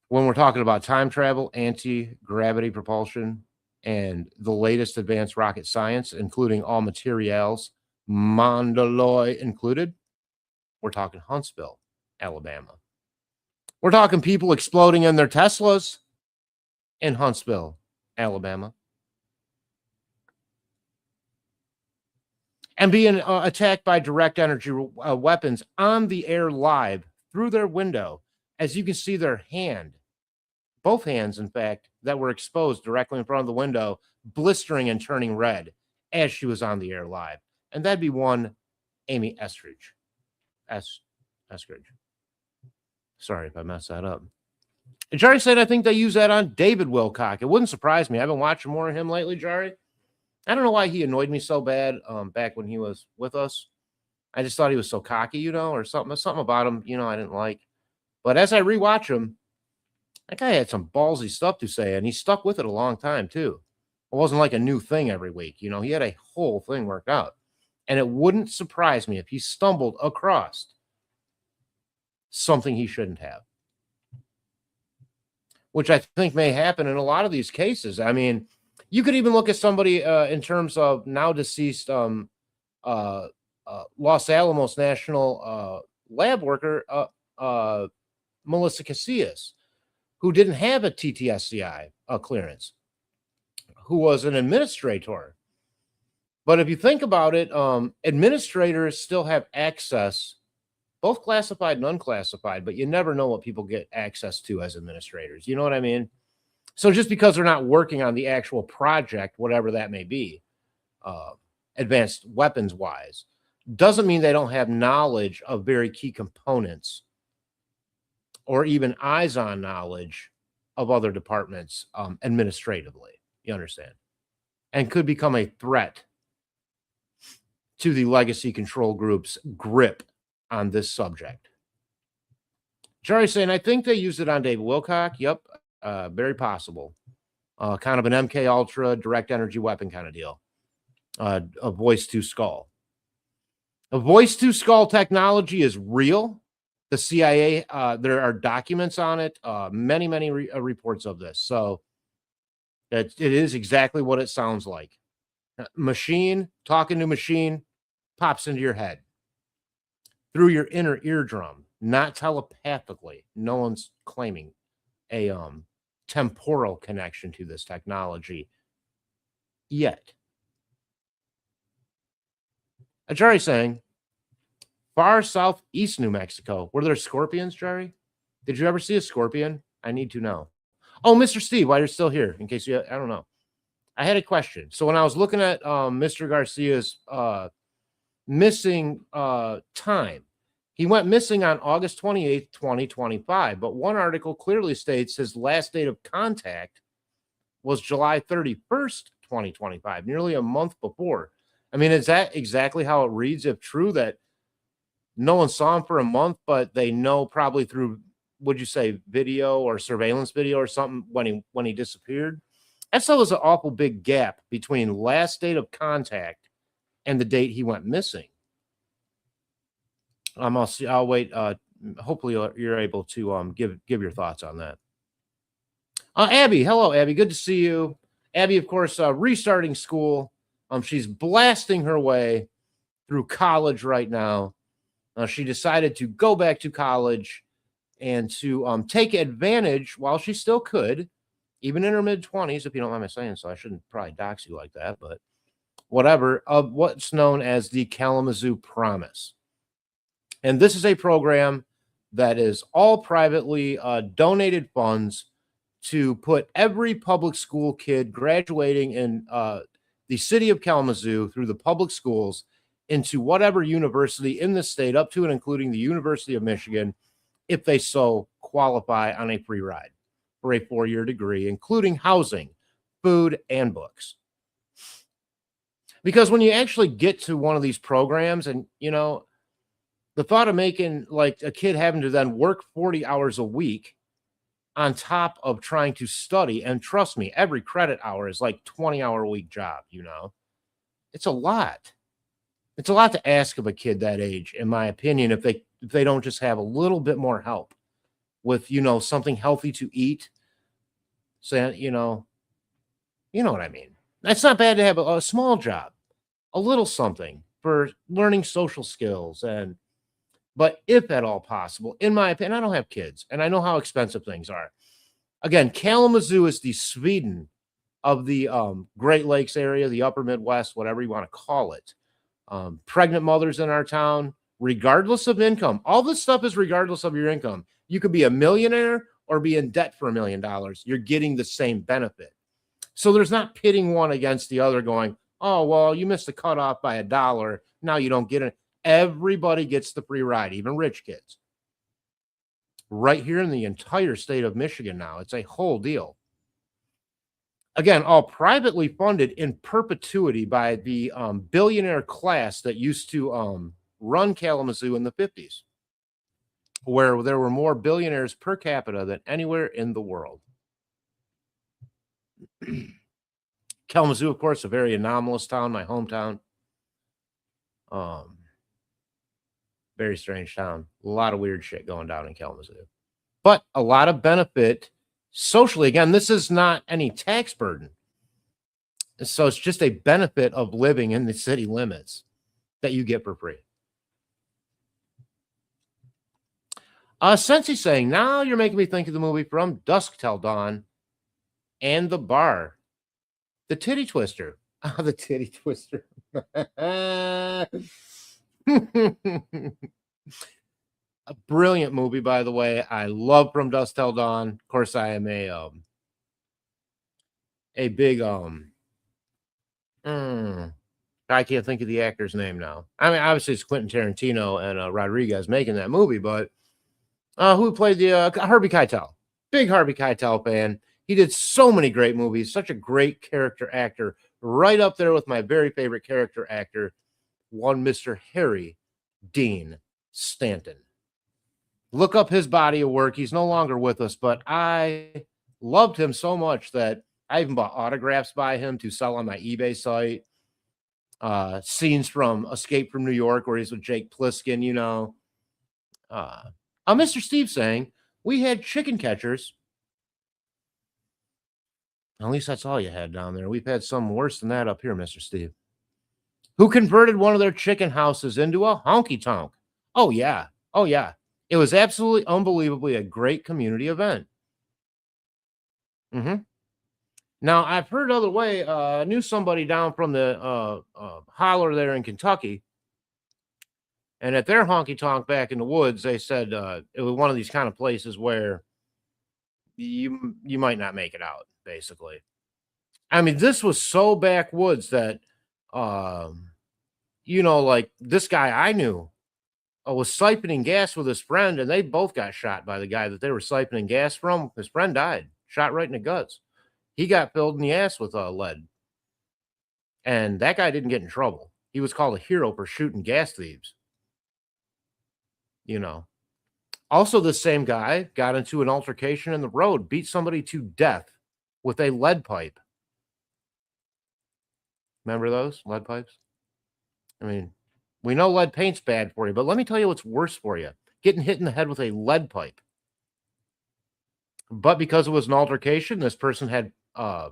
When we're talking about time travel, anti-gravity propulsion, and the latest advanced rocket science, including all materials, Mandalay included, we're talking Huntsville, Alabama. We're talking people exploding in their Teslas in Huntsville, Alabama. And being attacked by direct energy weapons on the air live through their window. As you can see, their hand, both hands, in fact, that were exposed directly in front of the window, blistering and turning red as she was on the air live. And that'd be one Amy Eskridge. Eskridge. Sorry if I messed that up. Jari said, I think they use that on David Wilcock. It wouldn't surprise me. I've been watching more of him lately, Jari. I don't know why he annoyed me so bad back when he was with us. I just thought he was so cocky, or something about him, I didn't like. But as I rewatch him, that guy had some ballsy stuff to say, and he stuck with it a long time too. It wasn't like a new thing every week, he had a whole thing worked out. And it wouldn't surprise me if he stumbled across something he shouldn't have, which I think may happen in a lot of these cases. I mean, you could even look at somebody in terms of now deceased uh, Los Alamos National lab worker, Melissa Casillas, who didn't have a TTSCI clearance, who was an administrator. But if you think about it, administrators still have access, both classified and unclassified, but you never know what people get access to as administrators. You know what I mean? So just because they're not working on the actual project, whatever that may be, advanced weapons wise, doesn't mean they don't have knowledge of very key components or even eyes on knowledge of other departments administratively. You understand? And could become a threat to the legacy control group's grip on this subject. Jerry saying, I think they used it on David Wilcock. Yep, very possible. Kind of an MK Ultra direct energy weapon kind of deal. A voice to skull. A voice to skull technology is real. The CIA, there are documents on it, many reports of this. So it is exactly what it sounds like. Machine talking to machine pops into your head through your inner eardrum, not telepathically. No one's claiming a temporal connection to this technology yet. Jerry saying, far southeast New Mexico, were there scorpions, Jerry? Did you ever see a scorpion? I need to know. Oh, Mr. Steve, while you're still here, in case I don't know. I had a question. So when I was looking at Mr. Garcia's missing time, he went missing on August 28th, 2025. But one article clearly states his last date of contact was July 31st, 2025, nearly a month before. I mean, is that exactly how it reads? If true that no one saw him for a month, but they know probably through, would you say, video or surveillance video or something when he disappeared? That still was an awful big gap between last date of contact and the date he went missing. I'll wait. Hopefully you're able to give your thoughts on that. Abby, hello, Abby. Good to see you. Abby, of course, restarting school. She's blasting her way through college right now. She decided to go back to college and to take advantage while she still could, even in her mid-20s, if you don't mind me saying so. I shouldn't probably dox you like that, but whatever, of what's known as the Kalamazoo Promise. And this is a program that is all privately donated funds to put every public school kid graduating in the city of Kalamazoo through the public schools into whatever university in the state, up to and including the University of Michigan, if they so qualify on a free ride for a 4-year degree, including housing, food, and books. Because when you actually get to one of these programs and, the thought of making like a kid having to then work 40 hours a week on top of trying to study, and trust me, every credit hour is like 20-hour-a-week job, It's a lot. It's a lot to ask of a kid that age, in my opinion, if they don't just have a little bit more help with, something healthy to eat. So, you know what I mean? It's not bad to have a small job, a little something for learning social skills. But if at all possible, in my opinion, I don't have kids and I know how expensive things are. Again, Kalamazoo is the Sweden of the Great Lakes area, the upper Midwest, whatever you want to call it. Pregnant mothers in our town, regardless of income. All this stuff is regardless of your income. You could be a millionaire or be in debt for $1 million. You're getting the same benefit. So there's not pitting one against the other going, oh, well, you missed the cutoff by $1. Now you don't get it. Everybody gets the free ride, even rich kids. Right here in the entire state of Michigan now. It's a whole deal. Again, all privately funded in perpetuity by the billionaire class that used to run Kalamazoo in the 50s, where there were more billionaires per capita than anywhere in the world. Kalamazoo, of course, a very anomalous town, my hometown. Very strange town. A lot of weird shit going down in Kalamazoo, but a lot of benefit socially. Again, this is not any tax burden. So it's just a benefit of living in the city limits that you get for free. Sensi's saying, now you're making me think of the movie From Dusk Till Dawn and The Bar. The Titty Twister. Ah, the Titty Twister. A brilliant movie, by the way. I love From Dusk Till Dawn. Of course, I am a big I can't think of the actor's name now. I mean, obviously it's Quentin Tarantino and Rodriguez making that movie, but who played the Harvey Keitel? Big Harvey Keitel fan. He did so many great movies. Such a great character actor. Right up there with my very favorite character actor, one Mr. Harry Dean Stanton. Look up his body of work. He's no longer with us, but I loved him so much that I even bought autographs by him to sell on my eBay site. Scenes from Escape from New York where he's with Jake Plissken, you know. Mr. Steve saying, we had chicken catchers. At least that's all you had down there. We've had some worse than that up here, Mr. Steve. Who converted one of their chicken houses into a honky tonk. Oh, yeah. Oh, yeah. It was absolutely unbelievably a great community event. Now, I've heard other way. I knew somebody down from the holler there in Kentucky. And at their honky tonk back in the woods, they said it was one of these kind of places where you might not make it out, basically. I mean, this was so backwoods that, you know, like this guy I knew was siphoning gas with his friend, and they both got shot by the guy that they were siphoning gas from. His friend died, shot right in the guts. He got filled in the ass with lead. And that guy didn't get in trouble. He was called a hero for shooting gas thieves. You know. Also, the same guy got into an altercation in the road, beat somebody to death with a lead pipe. Remember those lead pipes? I mean, we know lead paint's bad for you, but let me tell you what's worse for you. Getting hit in the head with a lead pipe. But because it was an altercation, this person had, I'm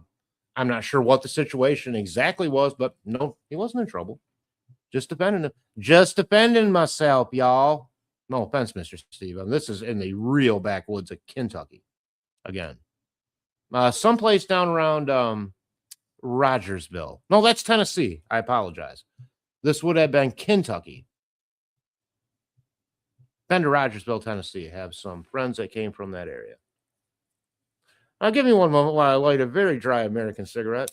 not sure what the situation exactly was, but no, he wasn't in trouble. Just defending him. Just defending myself, y'all. No offense, Mr. Steve. This is in the real backwoods of Kentucky. Again. Someplace down around Rogersville. No, that's Tennessee. I apologize. This would have been Kentucky. Been to Rogersville, Tennessee. I have some friends that came from that area. Give me one moment while I light a very dry American cigarette.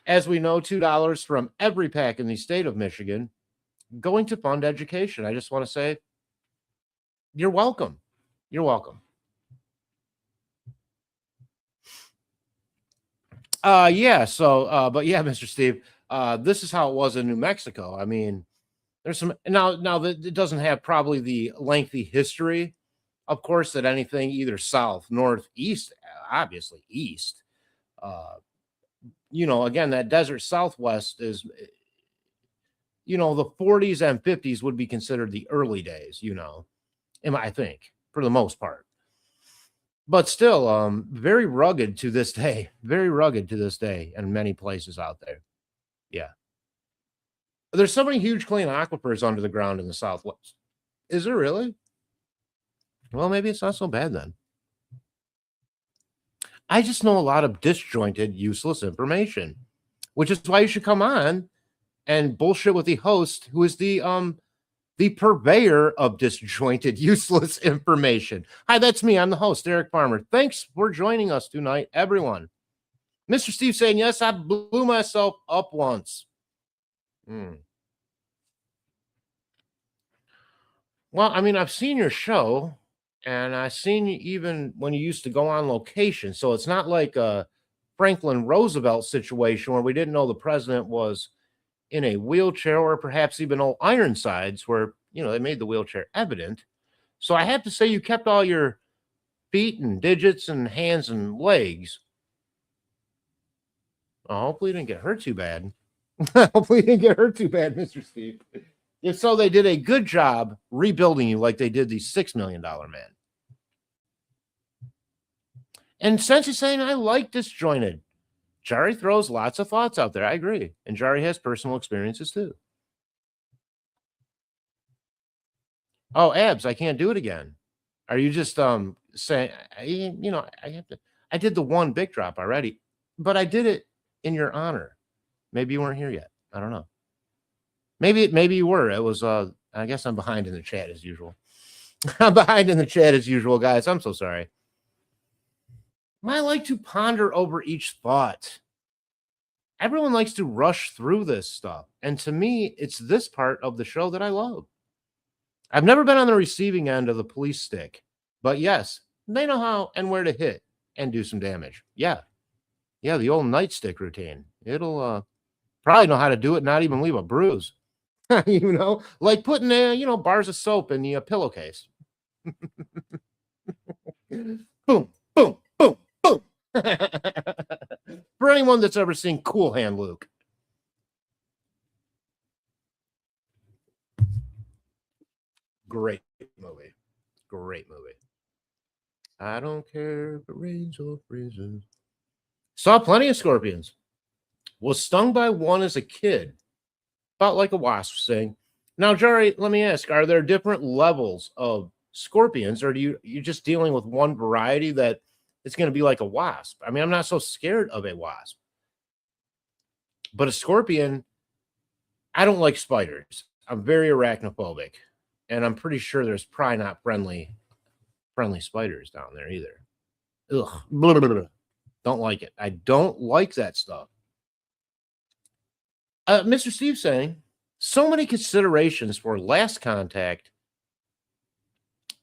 As we know, $2 from every pack in the state of Michigan going to fund education. I just want to say, you're welcome. You're welcome. But yeah, Mr. Steve, this is how it was in New Mexico. I mean, there's some now that it doesn't have probably the lengthy history, of course, that anything either south, north, east, obviously east. You know, again, that desert Southwest is, you know, the 40s and 50s would be considered the early days, you know, I think, for the most part. But still, very rugged to this day. Very rugged to this day in many places out there. Yeah. There's so many huge clean aquifers under the ground in the Southwest. Is there really? Well, maybe it's not so bad then. I just know a lot of disjointed, useless information, which is why you should come on and bullshit with the host, who is the purveyor of disjointed, useless information. Hi, that's me. I'm the host, Eric Farmer. Thanks for joining us tonight, everyone. Mr. Steve saying, yes, I blew myself up once. Well, I mean, I've seen your show, And I seen you even when you used to go on location. So it's not like a Franklin Roosevelt situation where we didn't know the president was in a wheelchair, or perhaps even old Ironsides where, they made the wheelchair evident. So I have to say you kept all your feet and digits and hands and legs. Hopefully you didn't get hurt too bad. Hopefully you didn't get hurt too bad, Mr. Steve. If so, they did a good job rebuilding you like they did the $6 million man. And since you're saying I like disjointed, Jari throws lots of thoughts out there. I agree. And Jari has personal experiences too. Oh, abs, I can't do it again. Are you just saying, I did the one big drop already, but I did it in your honor. Maybe you weren't here yet. I don't know. Maybe you were. It was I guess I'm behind in the chat as usual. I'm behind in the chat as usual, guys. I'm so sorry. I like to ponder over each thought. Everyone likes to rush through this stuff. And to me, it's this part of the show that I love. I've never been on the receiving end of the police stick, but yes, they know how and where to hit and do some damage. Yeah, the old nightstick routine. It'll probably know how to do it, not even leave a bruise. Like putting bars of soap in the pillowcase. Boom, boom, boom, boom. For anyone that's ever seen Cool Hand Luke. Great movie. Great movie. I don't care if it rains or freezes. Saw plenty of scorpions. Was stung by one as a kid. About like a wasp sting. Now, Jari, let me ask, are there different levels of scorpions, or you're just dealing with one variety that it's going to be like a wasp? I mean, I'm not so scared of a wasp. But a scorpion, I don't like spiders. I'm very arachnophobic. And I'm pretty sure there's probably not friendly spiders down there either. Ugh. Blah, blah, blah. Don't like it. I don't like that stuff. Mr. Steve saying, so many considerations for last contact.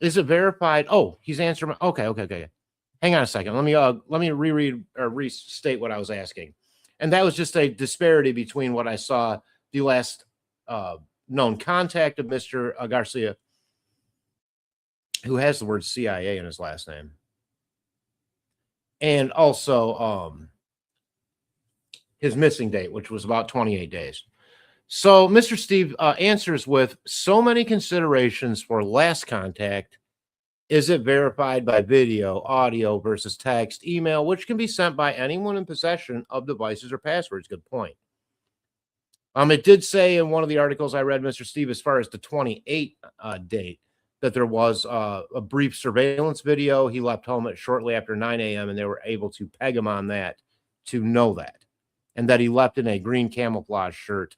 Is it verified? Oh, he's answering. Okay. Hang on a second. Let me reread or restate what I was asking. And that was just a disparity between what I saw the last known contact of Mr. Garcia, who has the word CIA in his last name, and also his missing date, which was about 28 days. So Mr. Steve answers with so many considerations for last contact. Is it verified by video, audio versus text, email, which can be sent by anyone in possession of devices or passwords? Good point. It did say in one of the articles I read, Mr. Steve, as far as the 28 date, that there was a brief surveillance video. He left home at shortly after 9 a.m. and they were able to peg him on that to know that. And that he left in a green camouflage shirt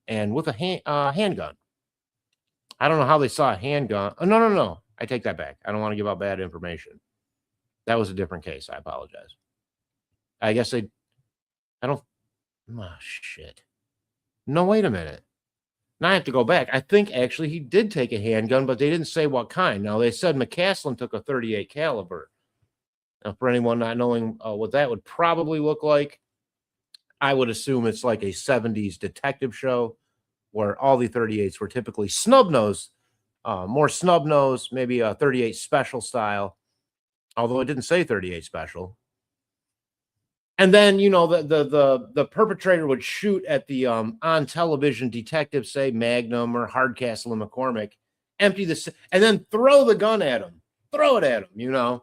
and with a handgun. I don't know how they saw a handgun. Oh, no. I take that back. I don't want to give out bad information. That was a different case. I apologize. I guess I don't. Oh, shit. No, wait a minute. Now I have to go back. I think actually he did take a handgun, but they didn't say what kind. Now they said McCaslin took a 38 caliber. Now, for anyone not knowing what that would probably look like, I would assume it's like a 70s detective show where all the 38s were typically snub nose, more snub nose, maybe a 38 special style, although it didn't say 38 special. And then, the perpetrator would shoot at the on television detective, say Magnum or Hardcastle and McCormick, empty this, and then throw the gun at him. Throw it at him,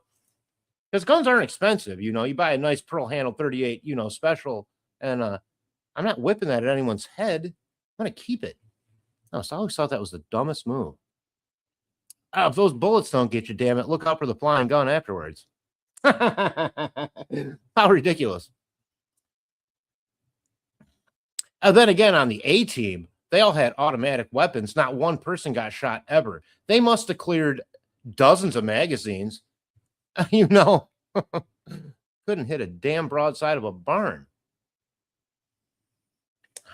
because guns aren't expensive. You buy a nice pearl handle 38, special, and I'm not whipping that at anyone's head. I'm going to keep it. No, so I always thought that was the dumbest move. If those bullets don't get you, damn it, look out for the flying gun afterwards. How ridiculous. And then again, on the A team, they all had automatic weapons. Not one person got shot ever. They must have cleared dozens of magazines. Couldn't hit a damn broadside of a barn.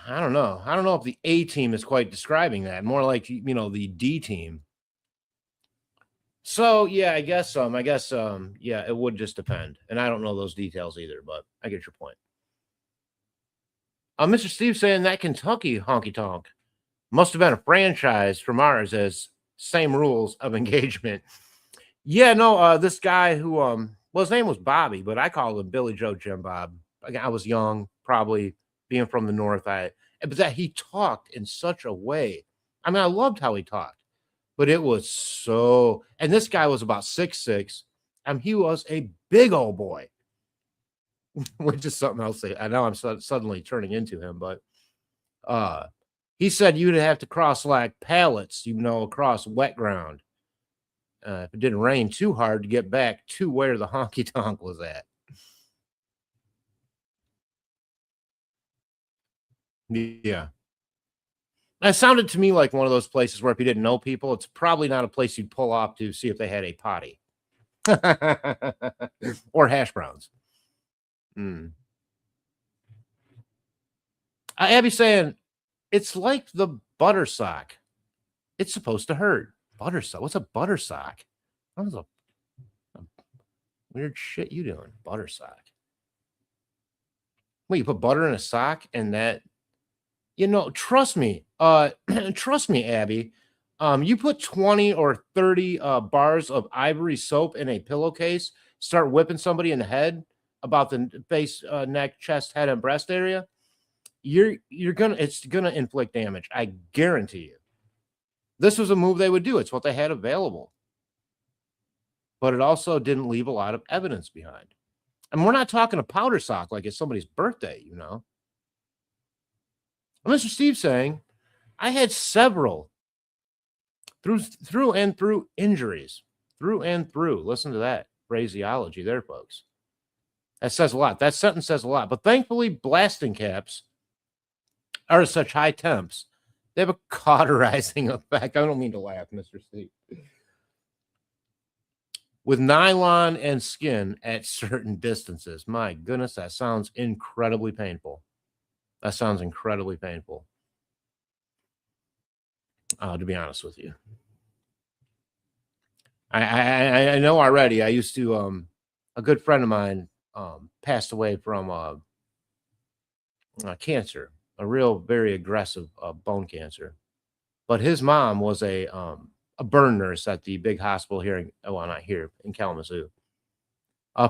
I don't know. I don't know if the A team is quite describing that. More like, the D team. So yeah, I guess yeah, it would just depend. And I don't know those details either, but I get your point. Mr. Steve saying that Kentucky honky tonk must have been a franchise from ours as same rules of engagement. Yeah, no, this guy who well, his name was Bobby, but I called him Billy Joe Jim Bob. Again, I was young, probably being from the north. But that he talked in such a way. I mean, I loved how he talked, but it was so. And this guy was about 6'6". He was a big old boy, which is something else. I know I'm suddenly turning into him, but he said you'd have to cross like pallets, across wet ground. If it didn't rain too hard to get back to where the honky tonk was at. Yeah. It sounded to me like one of those places where if you didn't know people, it's probably not a place you'd pull off to see if they had a potty or hash browns. Mm. Abby's saying it's like the butter sock. It's supposed to hurt. Butter sock. What's a butter sock? What is a weird shit you doing? Butter sock. Wait, you put butter in a sock and that trust me, trust me, Abby. You put 20 or 30 bars of ivory soap in a pillowcase, start whipping somebody in the head about the face, neck, chest, head, and breast area. It's gonna inflict damage. I guarantee you. This was a move they would do. It's what they had available. But it also didn't leave a lot of evidence behind. And we're not talking a powder sock like it's somebody's birthday, Mr. Steve saying, I had several through and through injuries. Through and through. Listen to that phraseology there, folks. That says a lot. That sentence says a lot. But thankfully, blasting caps are at such high temps. They have a cauterizing effect. I don't mean to laugh, Mr. Steve. With nylon and skin at certain distances. My goodness, that sounds incredibly painful. That sounds incredibly painful. To be honest with you. I know already. I used to a good friend of mine passed away from cancer, a real very aggressive bone cancer. But his mom was a burn nurse at the big hospital here not here in Kalamazoo.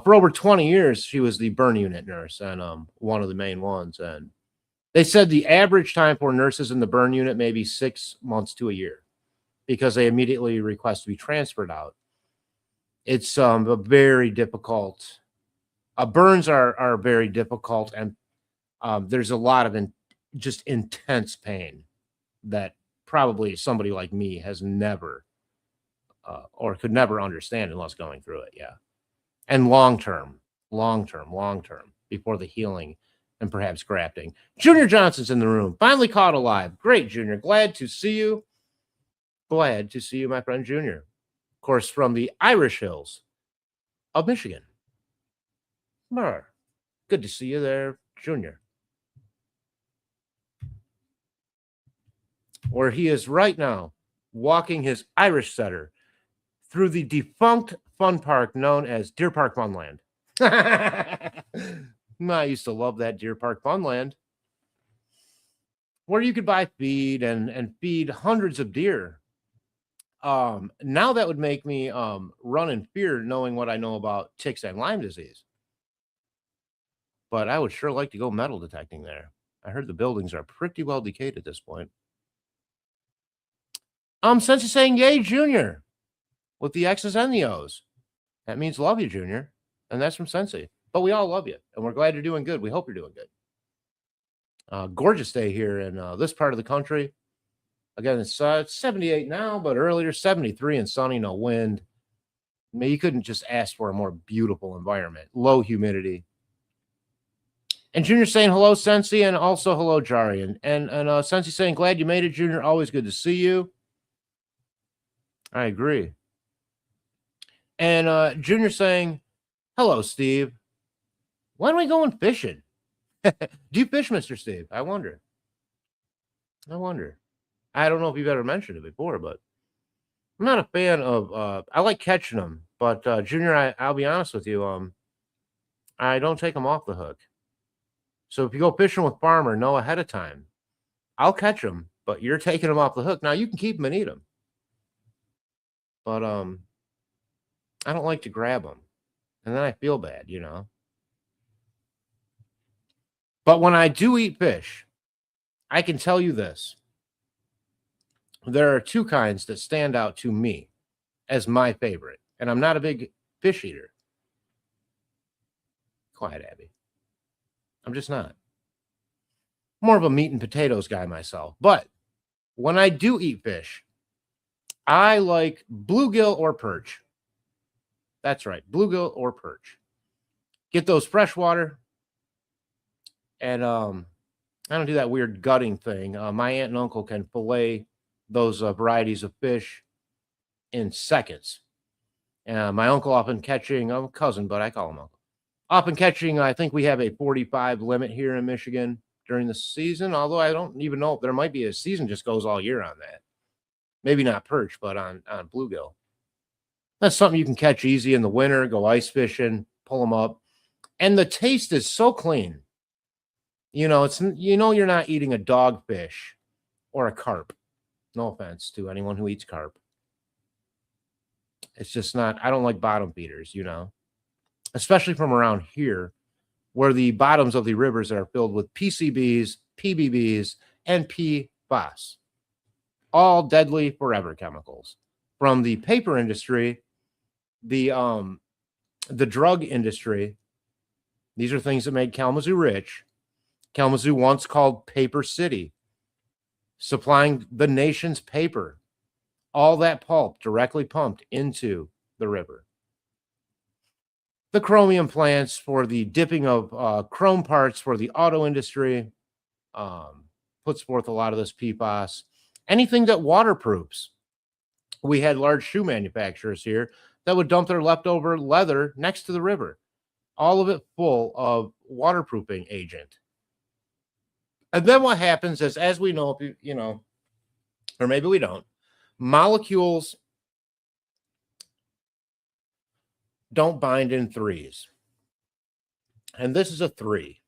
For over 20 years, she was the burn unit nurse and one of the main ones. And they said the average time for nurses in the burn unit may be 6 months to a year because they immediately request to be transferred out. It's a very difficult. Burns are very difficult, and there's a lot of just intense pain that probably somebody like me has never or could never understand unless going through it. Yeah, and long term before the healing and perhaps grafting. Junior Johnson's in the room, finally caught alive. Great, Junior. Glad to see you. Glad to see you, my friend Junior. Of course, from the Irish Hills of Michigan. Good to see you there, Junior. Where he is right now, walking his Irish setter through the defunct fun park known as Deer Park Funland. I used to love that Deer Park Funland, where you could buy feed and feed hundreds of deer. Now that would make me run in fear knowing what I know about ticks and Lyme disease. But I would sure like to go metal detecting there. I heard the buildings are pretty well decayed at this point. Sensi saying, yay, Junior, with the X's and the O's. That means love you, Junior. And that's from Sensi. But we all love you, and we're glad you're doing good. We hope you're doing good. Gorgeous day here in this part of the country. Again, it's 78 now, but earlier 73 and sunny, no wind. I mean, you couldn't just ask for a more beautiful environment. Low humidity. And Junior saying hello, Sensi, and also hello, Jari. And Sensi saying, glad you made it, Junior. Always good to see you. I agree. And Junior saying, hello, Steve. When are we going fishing? Do you fish, Mr. Steve? I wonder. I don't know if you've ever mentioned it before, but I'm not a fan of I like catching them, but Junior, I'll be honest with you, I don't take them off the hook. So if you go fishing with Farmer, know ahead of time. I'll catch them, but you're taking them off the hook. Now you can keep them and eat them, but I don't like to grab them, and then I feel bad, you know. But when I do eat fish, I can tell you this: there are two kinds that stand out to me as my favorite, and I'm not a big fish eater. Quiet, Abby. I'm just not. More of a meat and potatoes guy myself. But when I do eat fish, I like bluegill or perch. That's right, bluegill or perch. Get those freshwater, and I don't do that weird gutting thing. My aunt and uncle can fillet those varieties of fish in seconds. My uncle often catching, I'm a cousin, but I call him uncle. Often catching, I think we have a 45 limit here in Michigan during the season, although I don't even know if there might be a season just goes all year on that. Maybe not perch, but on bluegill. That's something you can catch easy in the winter, go ice fishing, pull them up. And the taste is so clean. You know, you're not eating a dogfish or a carp. No offense to anyone who eats carp. It's just not, I don't like bottom feeders, you know, especially from around here where the bottoms of the rivers are filled with PCBs, PBBs, and PFAS, all deadly forever chemicals. From the paper industry, the drug industry, these are things that made Kalamazoo rich. Kalamazoo once called Paper City, supplying the nation's paper. All that pulp directly pumped into the river. The chromium plants for the dipping of chrome parts for the auto industry puts forth a lot of this PFAS. Anything that waterproofs. We had large shoe manufacturers here that would dump their leftover leather next to the river, all of it full of waterproofing agent. And then what happens is, as we know, you know, or maybe we don't, molecules don't bind in threes. And this is a 3.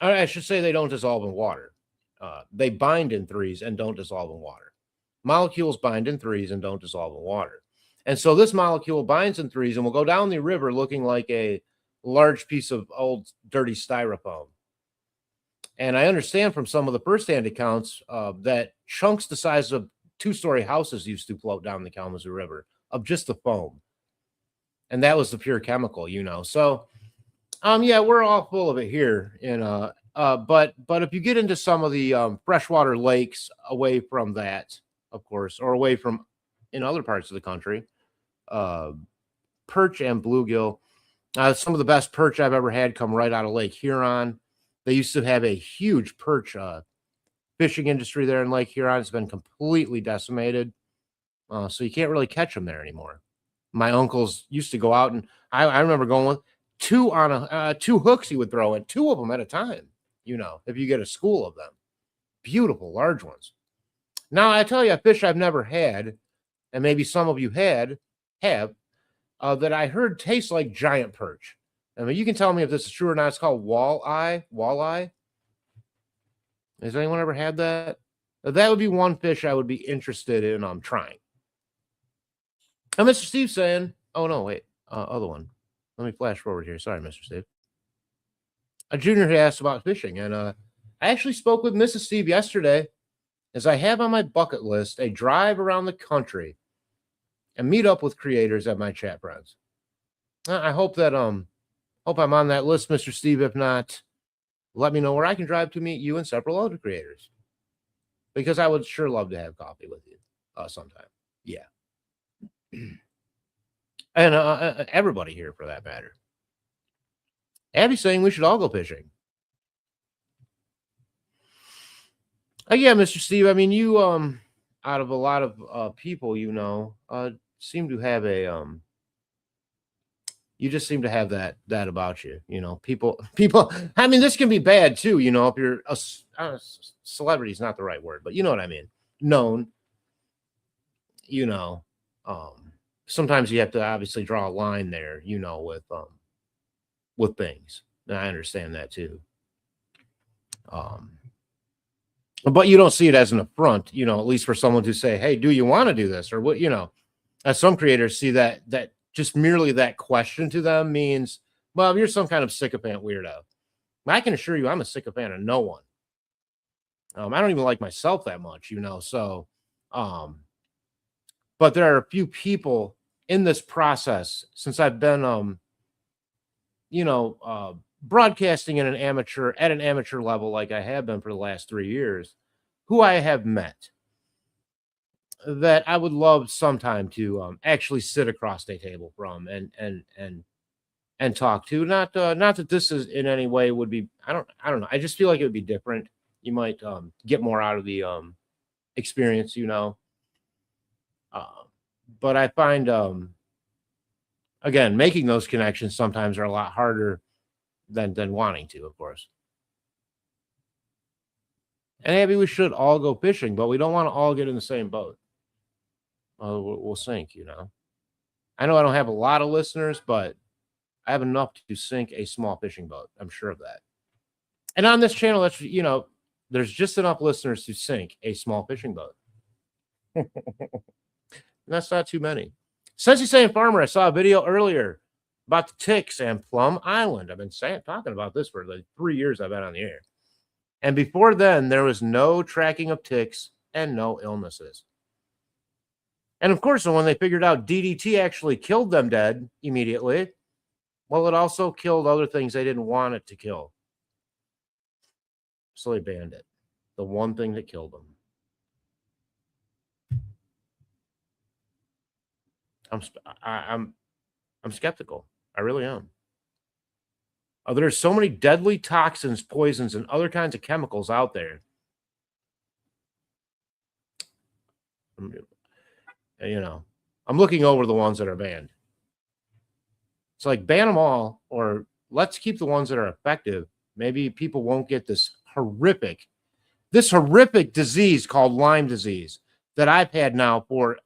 I should say they don't dissolve in water. They bind in threes and don't dissolve in water. Molecules bind in threes and don't dissolve in water. And so this molecule binds in threes and will go down the river looking like a large piece of old dirty styrofoam. And I understand from some of the firsthand accounts that chunks the size of 2-story houses used to float down the Kalamazoo River of just the foam. And that was the pure chemical, you know. So, yeah, we're all full of it here. But if you get into some of the freshwater lakes away from that, of course, or away from in other parts of the country, perch and bluegill, some of the best perch I've ever had come right out of Lake Huron. They used to have a huge perch fishing industry there in Lake Huron. It's been completely decimated. So you can't really catch them there anymore. My uncles used to go out, and I remember going with 2 on 2 hooks he would throw in, 2 of them at a time, you know, if you get a school of them. Beautiful, large ones. Now, I tell you a fish I've never had, and maybe some of you have, that I heard tastes like giant perch. I mean, you can tell me if this is true or not. It's called walleye. Has anyone ever had that? That would be one fish I would be interested in trying. And Mr. Steve saying, oh, no, wait, other one. Let me flash forward here. Sorry, Mr. Steve. A junior had asked about fishing, and I actually spoke with Mrs. Steve yesterday, as I have on my bucket list a drive around the country and meet up with creators at my chat friends. I hope that hope I'm on that list, Mr. Steve. If not, let me know where I can drive to meet you and several other creators, because I would sure love to have coffee with you sometime. Yeah. And everybody here for that matter. Abby's saying we should all go fishing. Yeah, Mr. Steve. I mean, you out of a lot of people, you know, seem to have a you just seem to have that about you, you know. People. I mean, this can be bad too, you know. If you're a celebrity is not the right word, but you know what I mean. Known. you know, sometimes you have to obviously draw a line there, with things. And I understand that too. Um, but you don't see it as an affront, at least for someone to say, "Hey, do you want to do this?" Or what, as some creators see that just merely that question to them means, well, you're some kind of sycophant weirdo. I can assure you, I'm a sycophant of no one. I don't even like myself that much, So, um, but there are a few people in this process since I've been, you know, uh, broadcasting at an amateur level, like I have been for the last 3 years, who I have met that I would love sometime to actually sit across a table from and talk to. Not that this is in any way would be. I don't know. I just feel like it would be different. You might get more out of the experience, Uh, but I find again making those connections sometimes are a lot harder than wanting to, of course. And maybe we should all go fishing, but we don't want to all get in the same boat. We'll sink, I know I don't have a lot of listeners, but I have enough to sink a small fishing boat. I'm sure of that. And on this channel, there's just enough listeners to sink a small fishing boat. That's not too many. Sensei saying farmer, I saw a video earlier about the ticks and Plum Island. I've been talking about this for like 3 years I've been on the air. And before then, there was no tracking of ticks and no illnesses. And of course, when they figured out DDT actually killed them dead immediately, well, it also killed other things they didn't want it to kill. So they banned it. The one thing that killed them. I'm skeptical. I really am. There's so many deadly toxins, poisons, and other kinds of chemicals out there. I'm looking over the ones that are banned. It's like ban them all, or let's keep the ones that are effective. Maybe people won't get this horrific disease called Lyme disease that I've had now for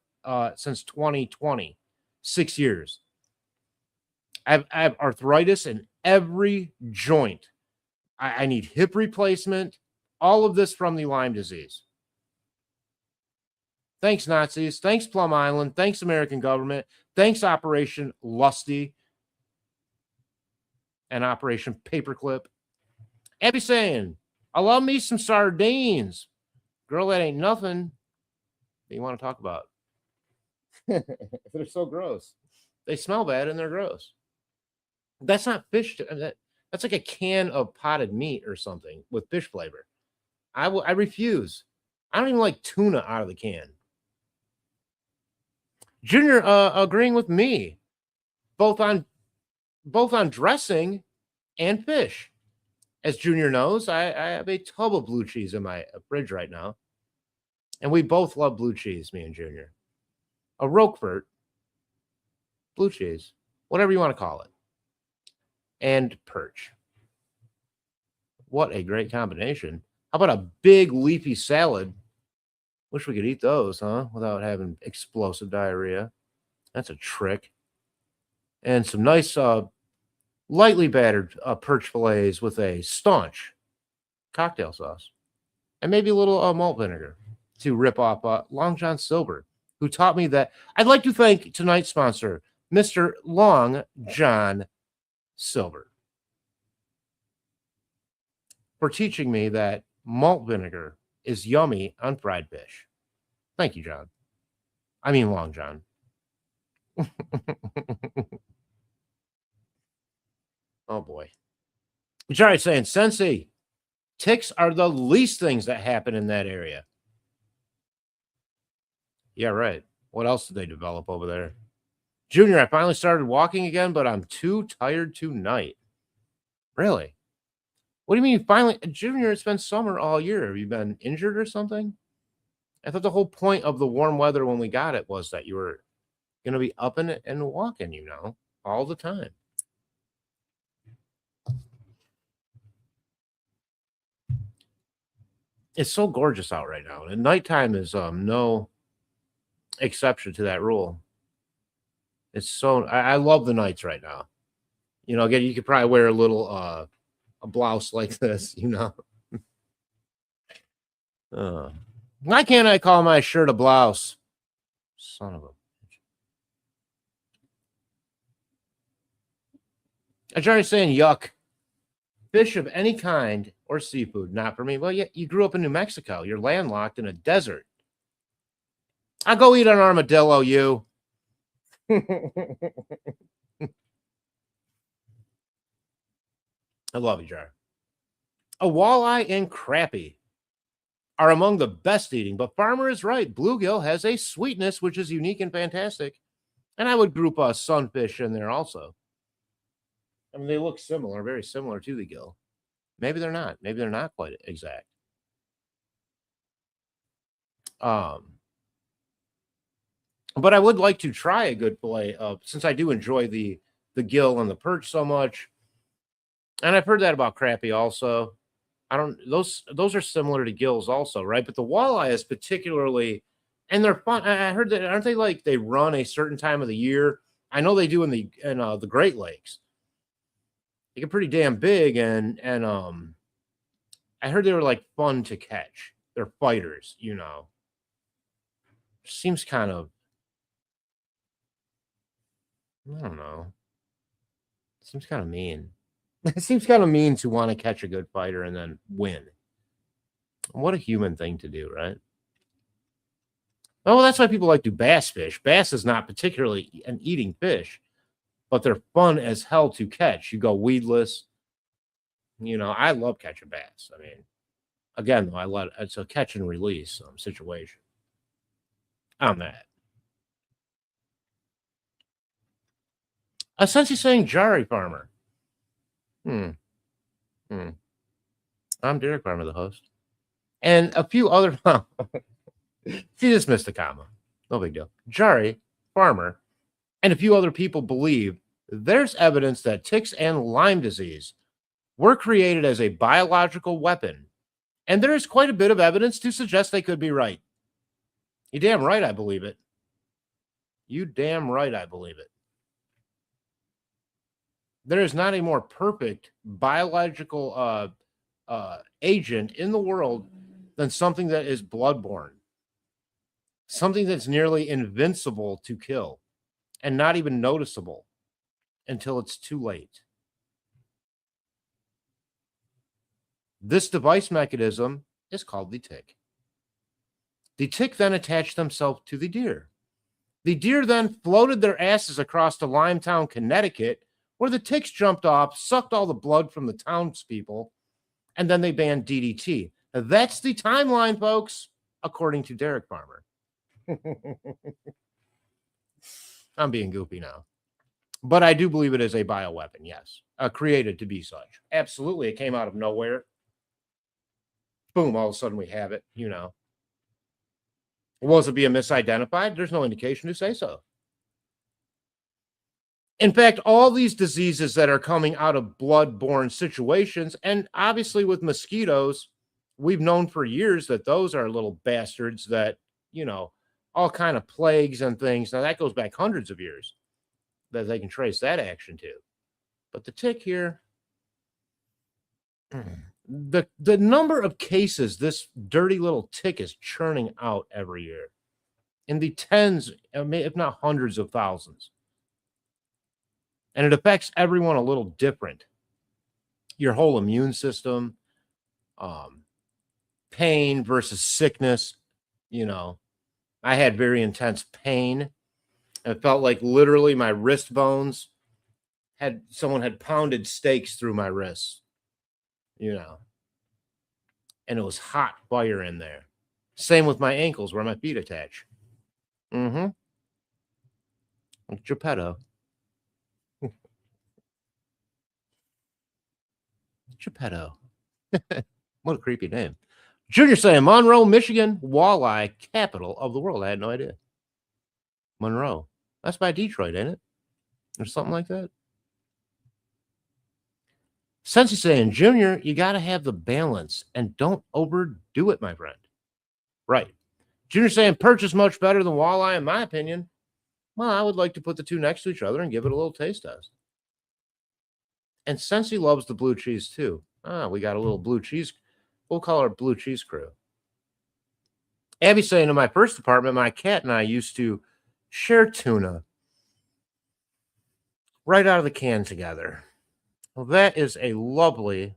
since 2020, 6 years. I have arthritis in every joint. I need hip replacement. All of this from the Lyme disease. Thanks, Nazis. Thanks, Plum Island. Thanks, American government. Thanks, Operation Lusty and Operation Paperclip. Abby saying, I love me some sardines. Girl, that ain't nothing that you want to talk about. They're so gross. They smell bad and they're gross. That's not fish. That's like a can of potted meat or something with fish flavor. I refuse. I don't even like tuna out of the can. Junior agreeing with me, both on dressing and fish. As Junior knows, I have a tub of blue cheese in my fridge right now. And we both love blue cheese, me and Junior. A Roquefort, blue cheese, whatever you want to call it, and perch. What a great combination. How about a big leafy salad? Wish we could eat those, huh? Without having explosive diarrhea. That's a trick. And some nice lightly battered perch fillets with a staunch cocktail sauce. And maybe a little malt vinegar to rip off Long John Silver, who taught me that. I'd like to thank tonight's sponsor, Mr. Long John Silver, for teaching me that malt vinegar is yummy on fried fish. Thank you, John. I mean, Long John. Oh, boy. Jari saying, Sensei, ticks are the least things that happen in that area. Yeah, right. What else did they develop over there? Junior, I finally started walking again, but I'm too tired tonight. Really? What do you mean you finally? Junior, it's been summer all year. Have you been injured or something? I thought the whole point of the warm weather when we got it was that you were going to be up and walking, all the time. It's so gorgeous out right now. And nighttime is no exception to that rule. It's so I love the Knights right now. Again, you could probably wear a little a blouse like this, Uh, why can't I call my shirt a blouse? Son of a bitch. Jerry's saying yuck. Fish of any kind or seafood, not for me. Well, yeah, you grew up in New Mexico. You're landlocked in a desert. I'll go eat an armadillo, you. I love you, Jar. A walleye and crappie are among the best eating, but Farmer is right. Bluegill has a sweetness which is unique and fantastic. And I would group sunfish in there also. I mean, they look similar, very similar to the gill. Maybe they're not. Maybe they're not quite exact. But I would like to try a good fillet since I do enjoy the gill and the perch so much. And I've heard that about crappie also. Those are similar to gills also, right? But the walleye is particularly, and they're fun. I heard that, aren't they like they run a certain time of the year? I know they do in the Great Lakes. They get pretty damn big, and I heard they were like fun to catch. They're fighters, Seems kind of, I don't know. Seems kind of mean. It seems kind of mean to want to catch a good fighter and then win. What a human thing to do, right? Oh, that's why people like to bass fish. Bass is not particularly an eating fish, but they're fun as hell to catch. You go weedless. I love catching bass. I mean, again, though, it's a catch and release situation. On that. Since he's saying Jari Farmer. I'm Derek Farmer, the host. And a few other. She just missed a comma. No big deal. Jari Farmer and a few other people believe there's evidence that ticks and Lyme disease were created as a biological weapon. And there is quite a bit of evidence to suggest they could be right. You damn right I believe it. You damn right I believe it. There is not a more perfect biological agent in the world than something that is bloodborne. Something that's nearly invincible to kill and not even noticeable until it's too late. This device mechanism is called the tick. The tick then attached themselves to the deer. The deer then floated their asses across to Limetown, Connecticut, where the ticks jumped off, sucked all the blood from the townspeople, and then they banned DDT. Now, that's the timeline, folks, according to Derek Farmer. I'm being goofy now. But I do believe it is a bioweapon, yes. Created to be such. Absolutely, it came out of nowhere. Boom, all of a sudden we have it, Was it being misidentified? There's no indication to say so. In fact, all these diseases that are coming out of blood-borne situations, and obviously with mosquitoes, we've known for years that those are little bastards that, all kind of plagues and things. Now, that goes back hundreds of years that they can trace that action to. But the tick here, the number of cases this dirty little tick is churning out every year in the tens, if not hundreds of thousands. And it affects everyone a little different. Your whole immune system, pain versus sickness. I had very intense pain. It felt like literally my wrist bones someone had pounded stakes through my wrists, and it was hot fire in there. Same with my ankles where my feet attach. Like Geppetto. Geppetto. What a creepy name. Junior saying Monroe, Michigan, walleye capital of the world. I had no idea. Monroe. That's by Detroit, ain't it? Or something like that. Sensei saying, Junior, you got to have the balance and don't overdo it, my friend. Right. Junior saying perch is much better than walleye, in my opinion. Well, I would like to put the two next to each other and give it a little taste test. And since he loves the blue cheese too, we got a little blue cheese. We'll call her blue cheese crew. Abby's saying in my first apartment, my cat and I used to share tuna right out of the can together. Well, that is a lovely.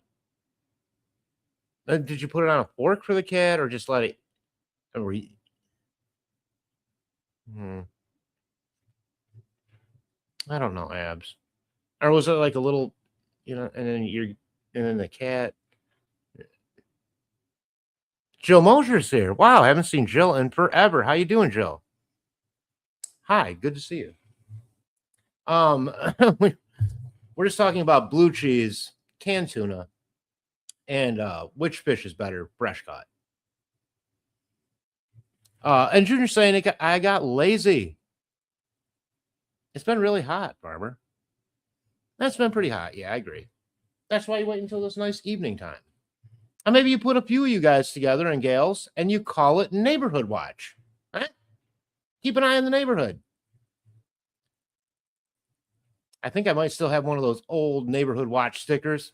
Did you put it on a fork for the cat or just let it? I don't know, Abs. Or was it like a little, and then the cat. Jill Mosier's here. Wow, I haven't seen Jill in forever. How you doing, Jill? Hi, good to see you. We're just talking about blue cheese, canned tuna, and which fish is better, fresh caught. And Junior's saying I got lazy. It's been really hot, Farmer. That's been pretty hot. Yeah, I agree. That's why you wait until this nice evening time. And maybe you put a few of you guys together and gals, and you call it Neighborhood Watch. Right? Keep an eye on the neighborhood. I think I might still have one of those old Neighborhood Watch stickers.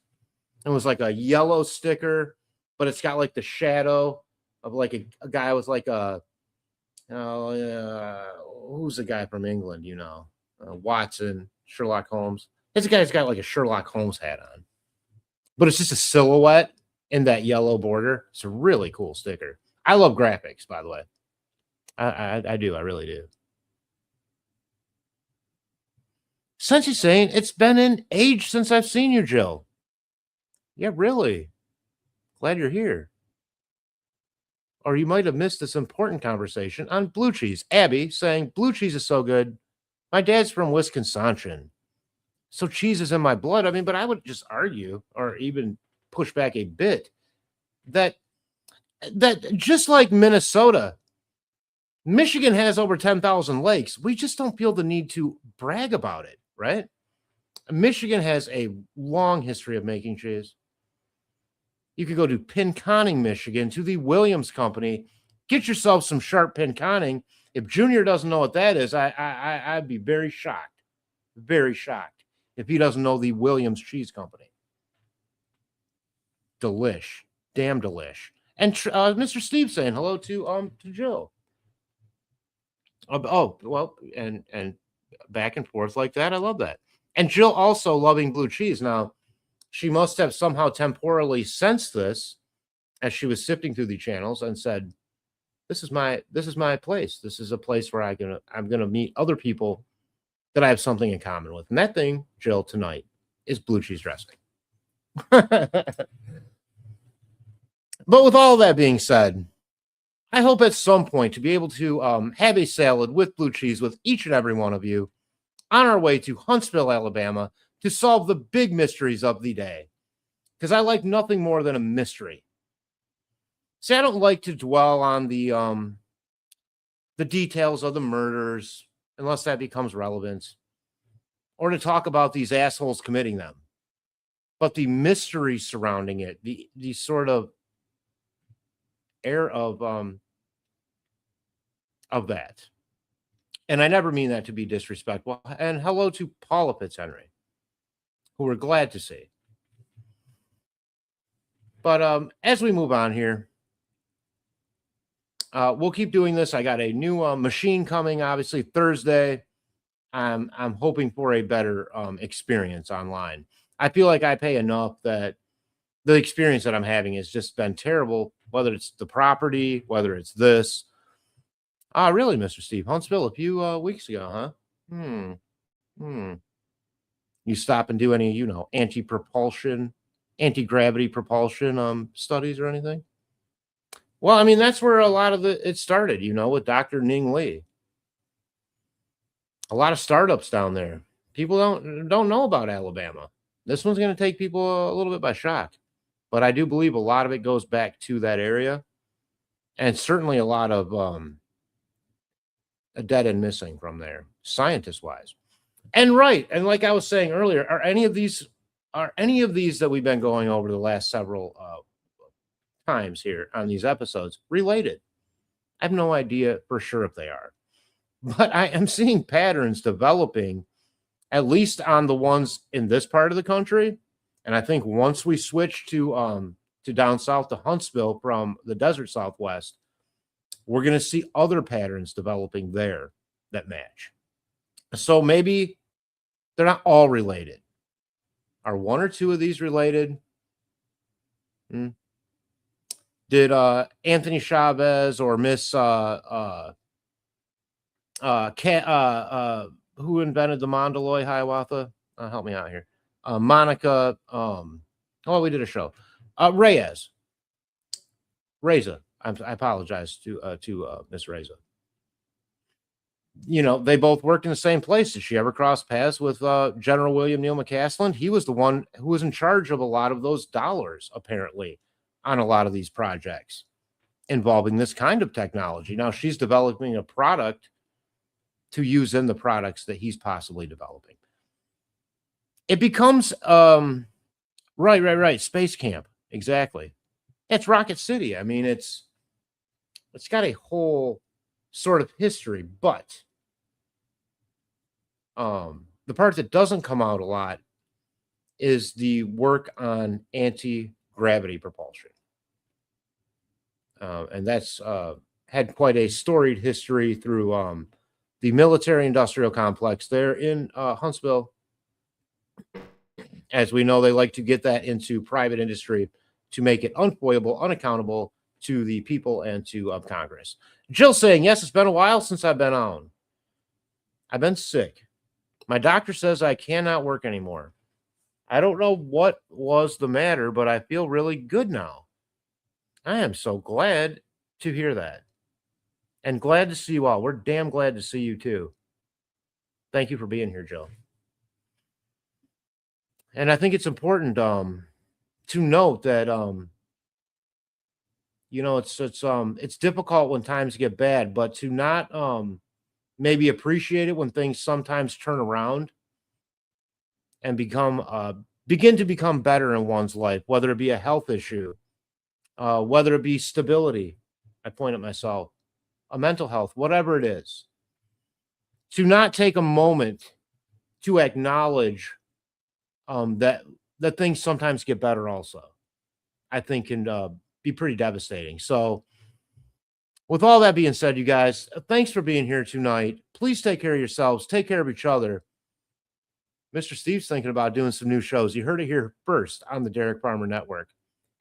It was like a yellow sticker, but it's got like the shadow of like a guy with like a, who's the guy from England, Watson, Sherlock Holmes. This guy's got like a Sherlock Holmes hat on, but it's just a silhouette in that yellow border. It's a really cool sticker. I love graphics, by the way. I do. I really do. Sensi's saying it's been an age since I've seen you, Jill. Yeah, really. Glad you're here. Or you might have missed this important conversation on blue cheese. Abby saying blue cheese is so good. My dad's from Wisconsin, so cheese is in my blood. I mean, but I would just argue or even push back a bit that just like Minnesota, Michigan has over 10,000 lakes. We just don't feel the need to brag about it, right? Michigan has a long history of making cheese. You could go to Pinconning, Michigan, to the Williams Company. Get yourself some sharp pinconning. If Junior doesn't know what that is, I'd be very shocked if he doesn't know the Williams Cheese Company. Delish, damn delish. And Mr. Steve saying hello to Jill. Well, and back and forth like that. I love that. And Jill also loving blue cheese. Now, she must have somehow temporally sensed this as she was sifting through the channels and said, this is my place. This is a place where I'm gonna meet other people that I have something in common with. And that thing, Jill, tonight is blue cheese dressing. But with all that being said, I hope at some point to be able to have a salad with blue cheese with each and every one of you on our way to Huntsville, Alabama, to solve the big mysteries of the day. Because I like nothing more than a mystery. See, I don't like to dwell on the details of the murders unless that becomes relevant, or to talk about these assholes committing them. But the mystery surrounding it, the sort of air of that. And I never mean that to be disrespectful. And hello to Paula Fitzhenry, who we're glad to see. But as we move on here, we'll keep doing this. I got a new machine coming, obviously Thursday. I'm hoping for a better experience online. I feel like I pay enough that the experience that I'm having has just been terrible, whether it's the property, whether it's this. Really, Mr. Steve? Huntsville a few weeks ago, huh? You stop and do any, anti-propulsion, anti-gravity propulsion studies or anything? Well, I mean, that's where a lot of it started, with Dr. Ning Lee. A lot of startups down there. People don't know about Alabama. This one's going to take people a little bit by shock. But I do believe a lot of it goes back to that area. And certainly a lot of a dead and missing from there, scientist-wise. And right, and like I was saying earlier, are any of these that we've been going over the last several times here on these episodes related? I have no idea for sure if they are, but I am seeing patterns developing, at least on the ones in this part of the country. And I think once we switch to down south to Huntsville from the desert Southwest, we're going to see other patterns developing there that match. So maybe they're not all related. Are one or two of these related? Did Anthony Chavez or Miss who invented the Mondaloy Hiawatha? Help me out here. Monica. We did a show. Reza. I apologize to Miss Reza. You know, they both worked in the same place. Did she ever cross paths with General William Neal McCaslin? He was the one who was in charge of a lot of those dollars, apparently, on a lot of these projects involving this kind of technology. Now she's developing a product to use in the products that he's possibly developing. It becomes right. Space Camp. Exactly. It's Rocket City. I mean, it's got a whole sort of history, but the part that doesn't come out a lot is the work on anti-gravity propulsion. And that's had quite a storied history through the military-industrial complex there in Huntsville. As we know, they like to get that into private industry to make it unfoyable, unaccountable to the people and to Congress. Jill saying, yes, it's been a while since I've been on. I've been sick. My doctor says I cannot work anymore. I don't know what was the matter, but I feel really good now. I am so glad to hear that. And glad to see you all. We're damn glad to see you too. Thank you for being here, Jill. And I think it's important to note that you know, it's difficult when times get bad, but to not maybe appreciate it when things sometimes turn around and begin to become better in one's life, whether it be a health issue, whether it be stability, I point at myself, a mental health, whatever it is, to not take a moment to acknowledge that things sometimes get better also, I think can be pretty devastating. So with all that being said, you guys, thanks for being here tonight. Please take care of yourselves. Take care of each other. Mr. Steve's thinking about doing some new shows. You heard it here first on the Derek Farmer Network.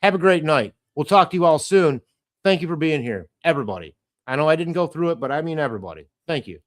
Have a great night. We'll talk to you all soon. Thank you for being here, everybody. I know I didn't go through it, but I mean everybody. Thank you.